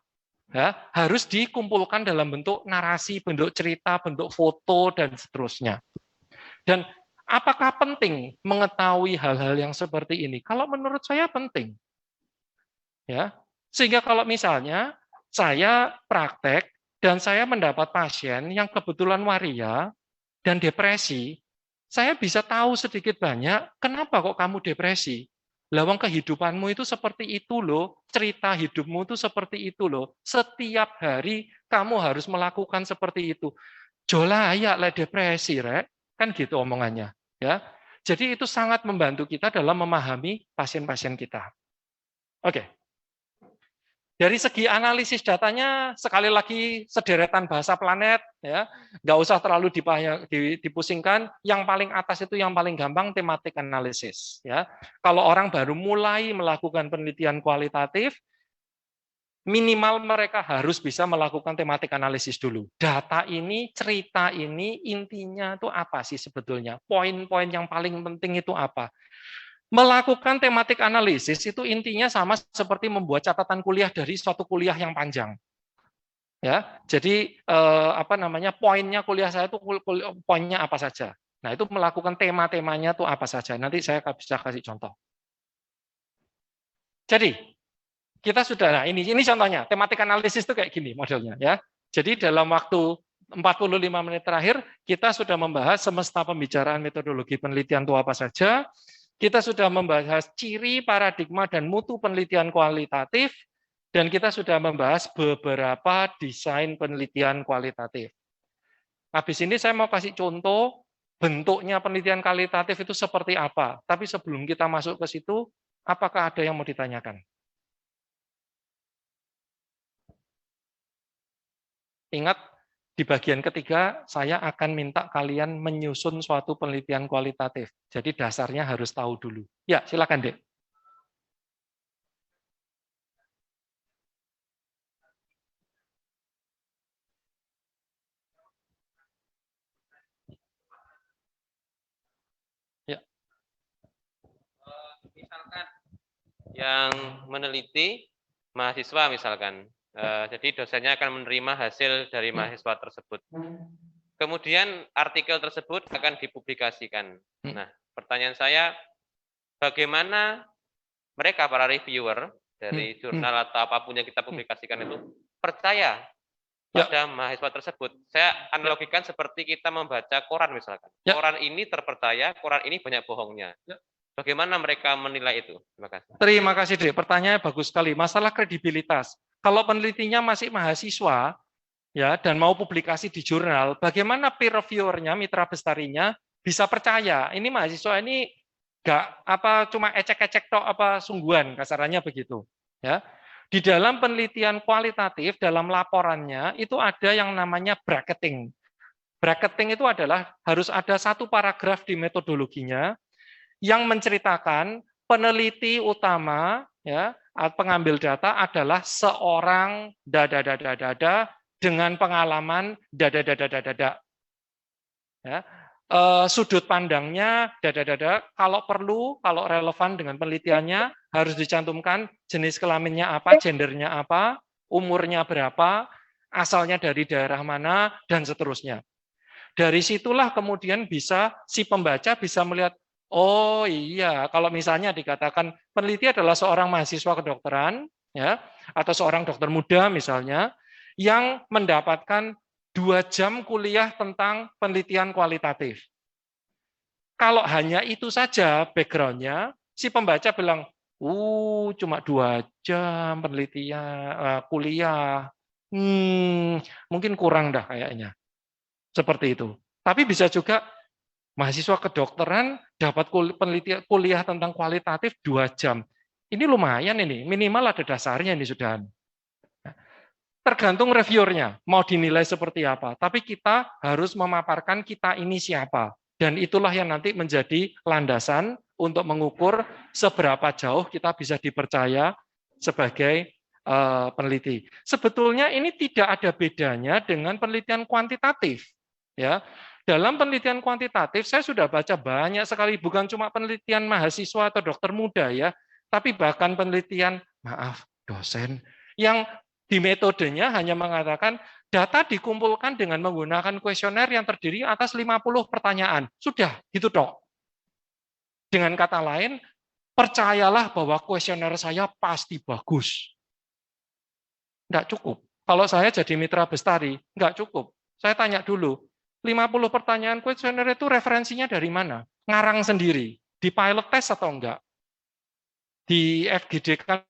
Ya, harus dikumpulkan dalam bentuk narasi, bentuk cerita, bentuk foto, dan seterusnya. Dan apakah penting mengetahui hal-hal yang seperti ini? Kalau menurut saya penting. Ya, sehingga kalau misalnya saya praktek dan saya mendapat pasien yang kebetulan waria dan depresi, saya bisa tahu sedikit banyak kenapa kok kamu depresi. Lawang kehidupanmu itu seperti itu loh, cerita hidupmu itu seperti itu loh. Setiap hari kamu harus melakukan seperti itu. Jola ya le depresi, rek. Kan gitu omongannya, ya. Jadi itu sangat membantu kita dalam memahami pasien-pasien kita. Oke. Dari segi analisis datanya, sekali lagi sederetan bahasa planet, ya, nggak usah terlalu dipusingkan. Yang paling atas itu yang paling gampang, tematik analisis. Ya, kalau orang baru mulai melakukan penelitian kualitatif, minimal mereka harus bisa melakukan tematik analisis dulu. Data ini, cerita ini, intinya itu apa sih sebetulnya? Poin-poin yang paling penting itu apa? Melakukan tematik analisis itu intinya sama seperti membuat catatan kuliah dari suatu kuliah yang panjang. Ya, jadi poinnya kuliah saya itu poinnya apa saja. Nah, itu melakukan tema-temanya itu apa saja. Nanti saya bisa kasih contoh. Jadi, kita sudah, nah ini contohnya, tematik analisis itu kayak gini modelnya ya. Jadi dalam waktu 45 menit terakhir kita sudah membahas semesta pembicaraan metodologi penelitian itu apa saja. Kita sudah membahas ciri, paradigma, dan mutu penelitian kualitatif, dan kita sudah membahas beberapa desain penelitian kualitatif. Habis ini saya mau kasih contoh bentuknya penelitian kualitatif itu seperti apa. Tapi sebelum kita masuk ke situ, apakah ada yang mau ditanyakan? Ingat, Di bagian ketiga, saya akan minta kalian menyusun suatu penelitian kualitatif. Jadi dasarnya harus tahu dulu. Ya, silakan, Dek. Ya. Misalkan yang meneliti mahasiswa misalkan. Jadi dosennya akan menerima hasil dari mahasiswa tersebut. Kemudian artikel tersebut akan dipublikasikan. Nah, pertanyaan saya, bagaimana mereka para reviewer dari jurnal atau apapun yang kita publikasikan itu percaya pada mahasiswa tersebut? Saya analogikan seperti kita membaca koran misalkan. Koran ini terpercaya, koran ini banyak bohongnya. Bagaimana mereka menilai itu? Terima kasih. Terima kasih, Dek. Pertanyaannya bagus sekali. Masalah kredibilitas. Kalau penelitinya masih mahasiswa, ya, dan mau publikasi di jurnal, bagaimana peer reviewernya, mitra bestarinya bisa percaya? Ini mahasiswa ini nggak apa cuma ecek-ecek tok apa sungguhan, kasarannya begitu. Ya. Di dalam penelitian kualitatif, dalam laporannya itu ada yang namanya bracketing. Bracketing itu adalah harus ada satu paragraf di metodologinya yang menceritakan peneliti utama, ya, pengambil data adalah seorang dada dengan pengalaman dada. Ya. Sudut pandangnya dada. Kalau perlu, kalau relevan dengan penelitiannya, harus dicantumkan jenis kelaminnya apa, gendernya apa, umurnya berapa, asalnya dari daerah mana, dan seterusnya. Dari situlah kemudian bisa si pembaca bisa melihat, oh iya, kalau misalnya dikatakan peneliti adalah seorang mahasiswa kedokteran, ya, atau seorang dokter muda misalnya, yang mendapatkan 2 jam kuliah tentang penelitian kualitatif. Kalau hanya itu saja background-nya, si pembaca bilang, cuma 2 jam penelitian kuliah, mungkin kurang dah kayaknya. Seperti itu. Tapi bisa juga mahasiswa kedokteran dapat kuliah tentang kualitatif 2 jam. Ini lumayan ini, minimal ada dasarnya ini sudah. Tergantung reviewernya, mau dinilai seperti apa. Tapi kita harus memaparkan kita ini siapa. Dan itulah yang nanti menjadi landasan untuk mengukur seberapa jauh kita bisa dipercaya sebagai peneliti. Sebetulnya ini tidak ada bedanya dengan penelitian kuantitatif. Ya, dalam penelitian kuantitatif saya sudah baca banyak sekali, bukan cuma penelitian mahasiswa atau dokter muda ya, tapi bahkan penelitian dosen yang di metodenya hanya mengatakan data dikumpulkan dengan menggunakan kuesioner yang terdiri atas 50 pertanyaan. Sudah, gitu dok. Dengan kata lain, percayalah bahwa kuesioner saya pasti bagus. Enggak cukup. Kalau saya jadi mitra bestari, enggak cukup. Saya tanya dulu, 50 pertanyaan kuesioner itu referensinya dari mana? Ngarang sendiri. Di pilot test atau enggak? Di FGD kan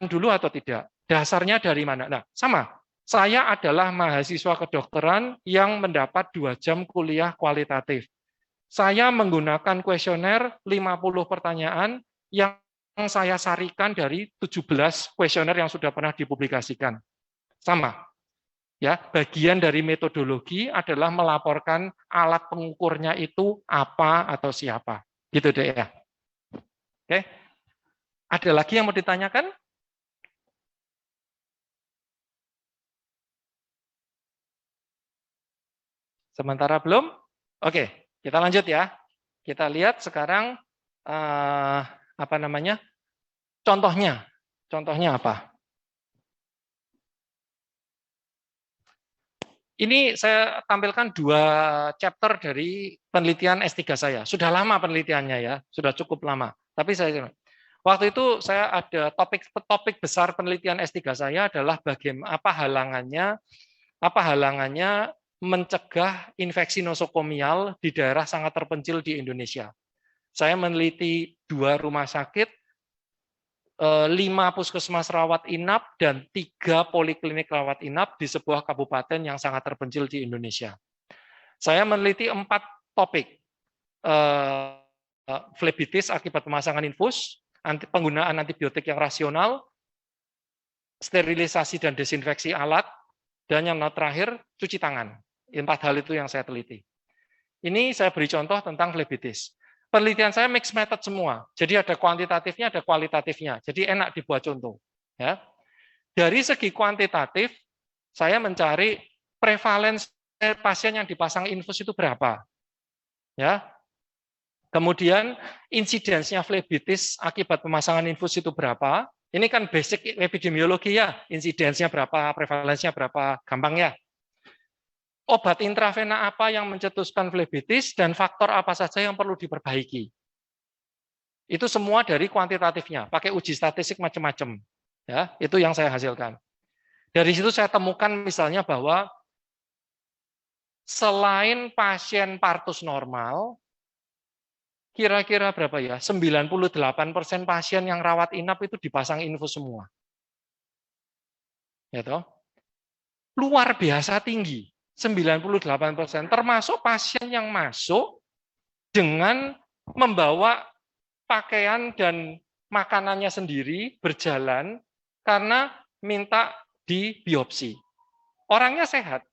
dulu atau tidak? Dasarnya dari mana? Nah, sama. Saya adalah mahasiswa kedokteran yang mendapat 2 jam kuliah kualitatif. Saya menggunakan kuesioner 50 pertanyaan yang saya sarikan dari 17 kuesioner yang sudah pernah dipublikasikan. Sama. Ya, bagian dari metodologi adalah melaporkan alat pengukurnya itu apa atau siapa. Gitu deh ya. Oke. Ada lagi yang mau ditanyakan? Sementara belum? Oke, kita lanjut ya. Kita lihat sekarang apa namanya? Contohnya. Contohnya apa? Ini saya tampilkan 2 chapter dari penelitian S3 saya. Sudah lama penelitiannya ya, sudah cukup lama. Tapi waktu itu saya ada topik besar penelitian S3 saya adalah bagaimana apa halangannya mencegah infeksi nosokomial di daerah sangat terpencil di Indonesia. Saya meneliti 2 rumah sakit, 5 puskesmas rawat inap, dan 3 poliklinik rawat inap di sebuah kabupaten yang sangat terpencil di Indonesia. Saya meneliti 4 topik. Flebitis akibat pemasangan infus, penggunaan antibiotik yang rasional, sterilisasi dan desinfeksi alat, dan yang terakhir cuci tangan. 4 hal itu yang saya teliti. Ini saya beri contoh tentang flebitis. Penelitian saya mixed method semua. Jadi ada kuantitatifnya, ada kualitatifnya. Jadi enak dibuat contoh. Ya. Dari segi kuantitatif, saya mencari prevalensi pasien yang dipasang infus itu berapa. Ya. Kemudian insidensinya flebitis akibat pemasangan infus itu berapa. Ini kan basic epidemiologi ya. Insidensinya berapa, prevalensinya berapa, gampang ya. Obat intravena apa yang mencetuskan flebitis dan faktor apa saja yang perlu diperbaiki. Itu semua dari kuantitatifnya, pakai uji statistik macam-macam. Ya, itu yang saya hasilkan. Dari situ saya temukan misalnya bahwa selain pasien partus normal, kira-kira berapa ya? 98% pasien yang rawat inap itu dipasang infus semua. Ya toh? Luar biasa tinggi. 98%, termasuk pasien yang masuk dengan membawa pakaian dan makanannya sendiri berjalan karena minta di biopsi. Orangnya sehat,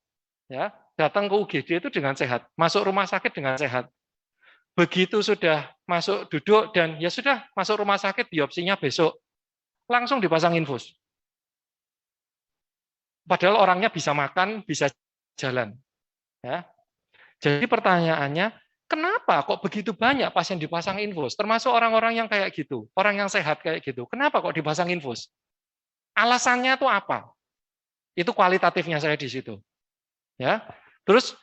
ya, datang ke UGD itu dengan sehat, masuk rumah sakit dengan sehat. Begitu sudah masuk duduk dan ya sudah masuk rumah sakit, biopsinya besok, langsung dipasang infus. Padahal orangnya bisa makan, bisa jalan. Ya. Jadi pertanyaannya, kenapa kok begitu banyak pasien dipasang infus? Termasuk orang-orang yang kayak gitu, orang yang sehat kayak gitu. Kenapa kok dipasang infus? Alasannya itu apa? Itu kualitatifnya saya di situ. Ya. Terus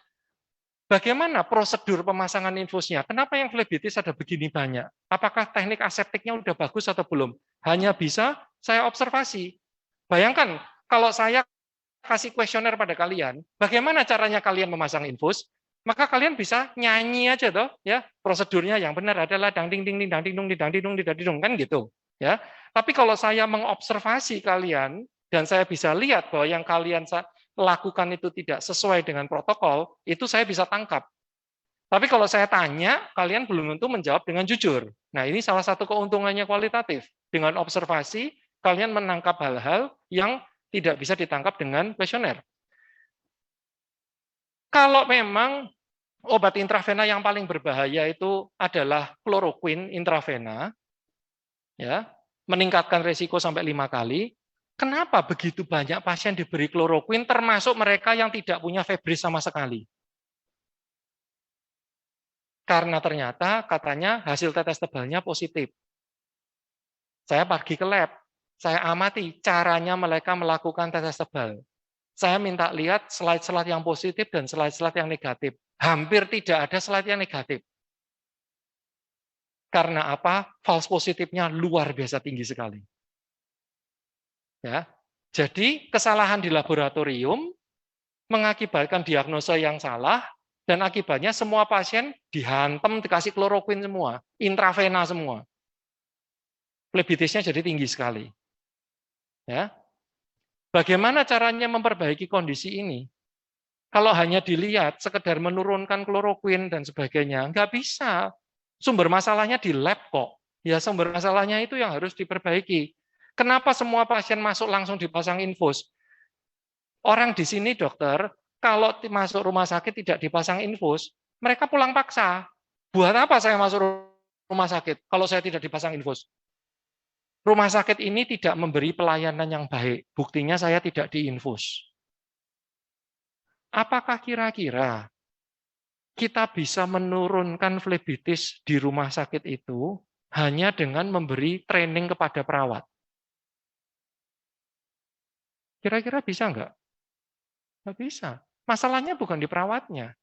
bagaimana prosedur pemasangan infusnya? Kenapa yang flebitis ada begini banyak? Apakah teknik aseptiknya udah bagus atau belum? Hanya bisa saya observasi. Bayangkan kalau saya kasih kuesioner pada kalian, bagaimana caranya kalian memasang infus, maka kalian bisa nyanyi aja toh, ya. Prosedurnya yang benar adalah dang ding ding ding dang ding dong dang ding dong dang ding dong, kan gitu, ya. Tapi kalau saya mengobservasi kalian dan saya bisa lihat bahwa yang kalian lakukan itu tidak sesuai dengan protokol, itu saya bisa tangkap. Tapi kalau saya tanya, kalian belum tentu menjawab dengan jujur. Nah, ini salah satu keuntungannya kualitatif. Dengan observasi, kalian menangkap hal-hal yang tidak bisa ditangkap dengan kuesioner. Kalau memang obat intravena yang paling berbahaya itu adalah kloroquine intravena, ya, meningkatkan risiko sampai 5 kali. Kenapa begitu banyak pasien diberi kloroquine, termasuk mereka yang tidak punya febris sama sekali? Karena ternyata katanya hasil tetes tebalnya positif. Saya pergi ke lab, saya amati caranya mereka melakukan tetes tebal. Saya minta lihat slide-slide yang positif dan slide-slide yang negatif. Hampir tidak ada slide yang negatif. Karena apa? False positifnya luar biasa tinggi sekali. Ya. Jadi kesalahan di laboratorium mengakibatkan diagnosa yang salah dan akibatnya semua pasien dihantam dikasih kloroquine semua, intravena semua. Flebitisnya jadi tinggi sekali. Ya. Bagaimana caranya memperbaiki kondisi ini? Kalau hanya dilihat, sekedar menurunkan kloroquine dan sebagainya, nggak bisa. Sumber masalahnya di lab kok. Ya, sumber masalahnya itu yang harus diperbaiki. Kenapa semua pasien masuk langsung dipasang infus? Orang di sini, dokter, kalau masuk rumah sakit tidak dipasang infus, mereka pulang paksa. Buat apa saya masuk rumah sakit kalau saya tidak dipasang infus? Rumah sakit ini tidak memberi pelayanan yang baik. Buktinya saya tidak diinfus. Apakah kira-kira kita bisa menurunkan flebitis di rumah sakit itu hanya dengan memberi training kepada perawat? Kira-kira bisa nggak? Nggak bisa. Masalahnya bukan di perawatnya.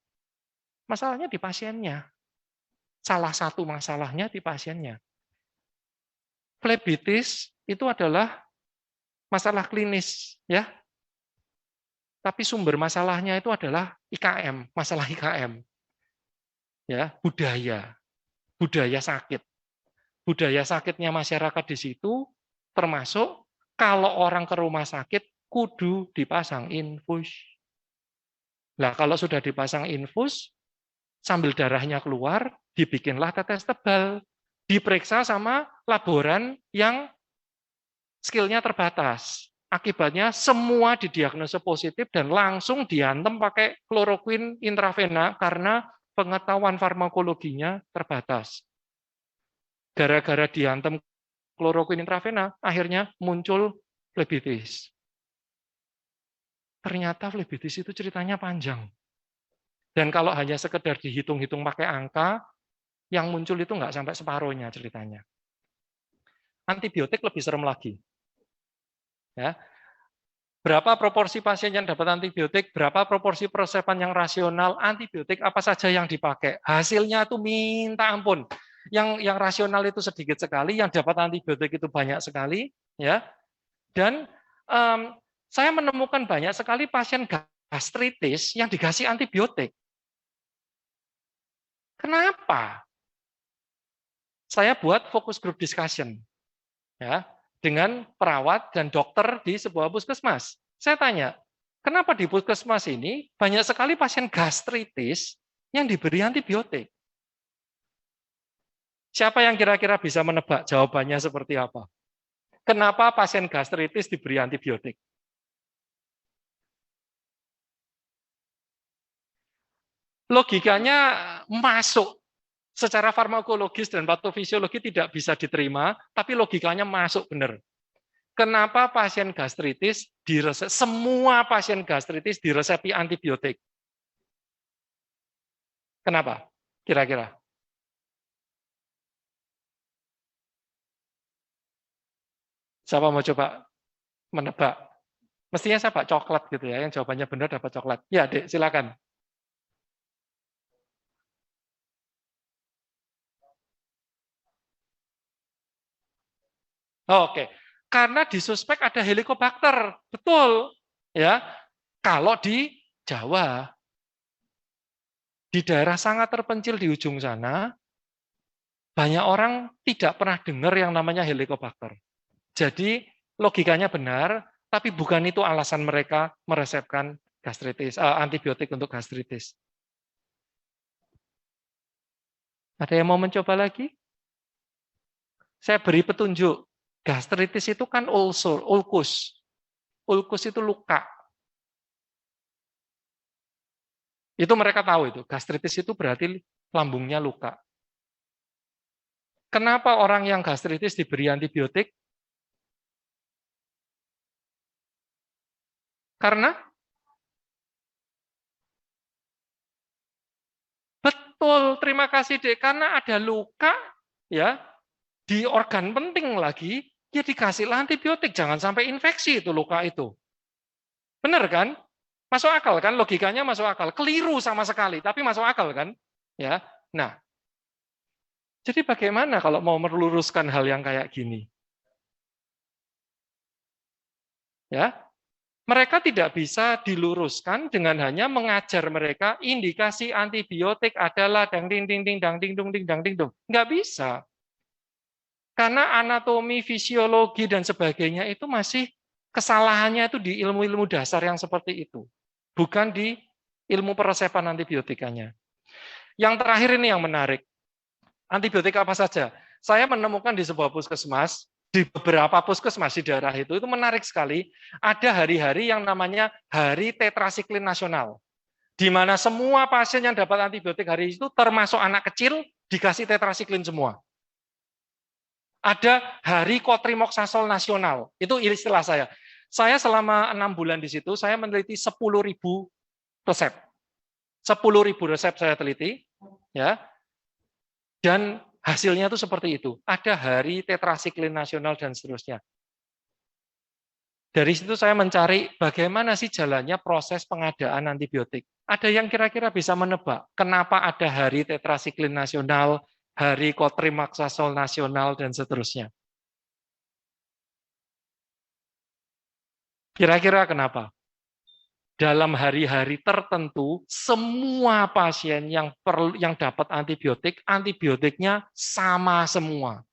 Masalahnya di pasiennya. Salah satu masalahnya di pasiennya. Flebitis itu adalah masalah klinis, ya. Tapi sumber masalahnya itu adalah IKM, masalah IKM. Ya, budaya sakit. Budaya sakitnya masyarakat di situ termasuk kalau orang ke rumah sakit kudu dipasang infus. Nah, kalau sudah dipasang infus, sambil darahnya keluar, dibikinlah tetes tebal, diperiksa sama laboran yang skillnya terbatas. Akibatnya semua didiagnosa positif dan langsung diantem pakai kloroquine intravena karena pengetahuan farmakologinya terbatas. Gara-gara diantem kloroquine intravena, akhirnya muncul flebitis. Ternyata flebitis itu ceritanya panjang. Dan kalau hanya sekedar dihitung-hitung pakai angka, yang muncul itu nggak sampai separuhnya ceritanya. Antibiotik lebih serem lagi. Ya, berapa proporsi pasien yang dapat antibiotik, berapa proporsi peresepan yang rasional, antibiotik apa saja yang dipakai. Hasilnya itu minta ampun. Yang rasional itu sedikit sekali, yang dapat antibiotik itu banyak sekali, ya. Dan saya menemukan banyak sekali pasien gastritis yang dikasih antibiotik. Kenapa? Saya buat focus group discussion, ya, dengan perawat dan dokter di sebuah puskesmas. Saya tanya, kenapa di puskesmas ini banyak sekali pasien gastritis yang diberi antibiotik? Siapa yang kira-kira bisa menebak jawabannya seperti apa? Kenapa pasien gastritis diberi antibiotik? Logikanya masuk. Secara farmakologis dan patofisiologi tidak bisa diterima, tapi logikanya masuk benar. Kenapa pasien gastritis semua pasien gastritis diresepi antibiotik? Kenapa? Kira-kira? Siapa mau coba menebak? Mestinya saya Pak coklat gitu ya, yang jawabannya benar dapat coklat. Ya, Dek, silakan. Oke. Karena di suspek ada Helicobacter. Betul. Ya. Kalau di Jawa, di daerah sangat terpencil di ujung sana, banyak orang tidak pernah dengar yang namanya Helicobacter. Jadi logikanya benar, tapi bukan itu alasan mereka meresepkan gastritis, antibiotik untuk gastritis. Ada yang mau mencoba lagi? Saya beri petunjuk. Gastritis itu kan ulcer, ulkus. Ulkus itu luka. Itu mereka tahu itu. Gastritis itu berarti lambungnya luka. Kenapa orang yang gastritis diberi antibiotik? Karena betul, terima kasih Dek, karena ada luka ya di organ penting lagi, ya dikasihlah antibiotik, jangan sampai infeksi itu luka itu. Benar kan? Masuk akal kan? Logikanya masuk akal. Keliru sama sekali, tapi masuk akal kan? Ya. Nah, jadi bagaimana kalau mau meluruskan hal yang kayak gini? Ya, mereka tidak bisa diluruskan dengan hanya mengajar mereka indikasi antibiotik adalah dang ding ding ding dang ding dung ding dang ding dung. Nggak bisa. Karena anatomi, fisiologi dan sebagainya itu masih kesalahannya itu di ilmu-ilmu dasar yang seperti itu. Bukan di ilmu peresepan antibiotikanya. Yang terakhir ini yang menarik. Antibiotik apa saja? Saya menemukan di sebuah puskesmas, di beberapa puskesmas di daerah itu menarik sekali, ada hari-hari yang namanya Hari Tetrasiklin Nasional, di mana semua pasien yang dapat antibiotik hari itu, termasuk anak kecil, dikasih tetrasiklin semua. Ada Hari Cotrimoxazole Nasional, itu istilah saya. Saya selama 6 bulan di situ, saya meneliti 10.000 resep. 10.000 resep saya teliti, ya. Dan hasilnya itu seperti itu. Ada Hari Tetrasiklin Nasional dan seterusnya. Dari situ saya mencari bagaimana sih jalannya proses pengadaan antibiotik. Ada yang kira-kira bisa menebak kenapa ada Hari Tetrasiklin Nasional, Hari Cotrimoxazole Nasional, dan seterusnya. Kira-kira kenapa? Dalam hari-hari tertentu, semua pasien yang dapat antibiotik, antibiotiknya sama semua.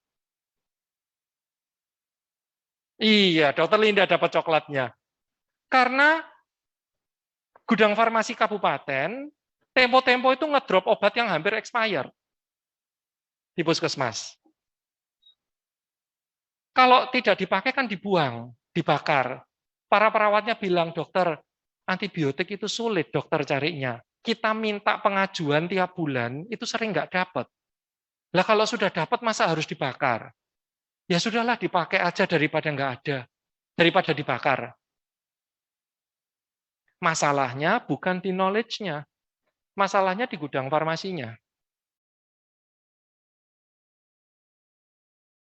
Iya, Dokter Linda dapat coklatnya. Karena gudang farmasi kabupaten, tempo-tempo itu ngedrop obat yang hampir expired di puskesmas. Kalau tidak dipakai kan dibuang, dibakar. Para perawatnya bilang, dokter, antibiotik itu sulit dokter carinya. Kita minta pengajuan tiap bulan, itu sering nggak dapat. Lah kalau sudah dapat, masa harus dibakar? Ya sudahlah, dipakai aja daripada nggak ada. Daripada dibakar. Masalahnya bukan di knowledge-nya. Masalahnya di gudang farmasinya.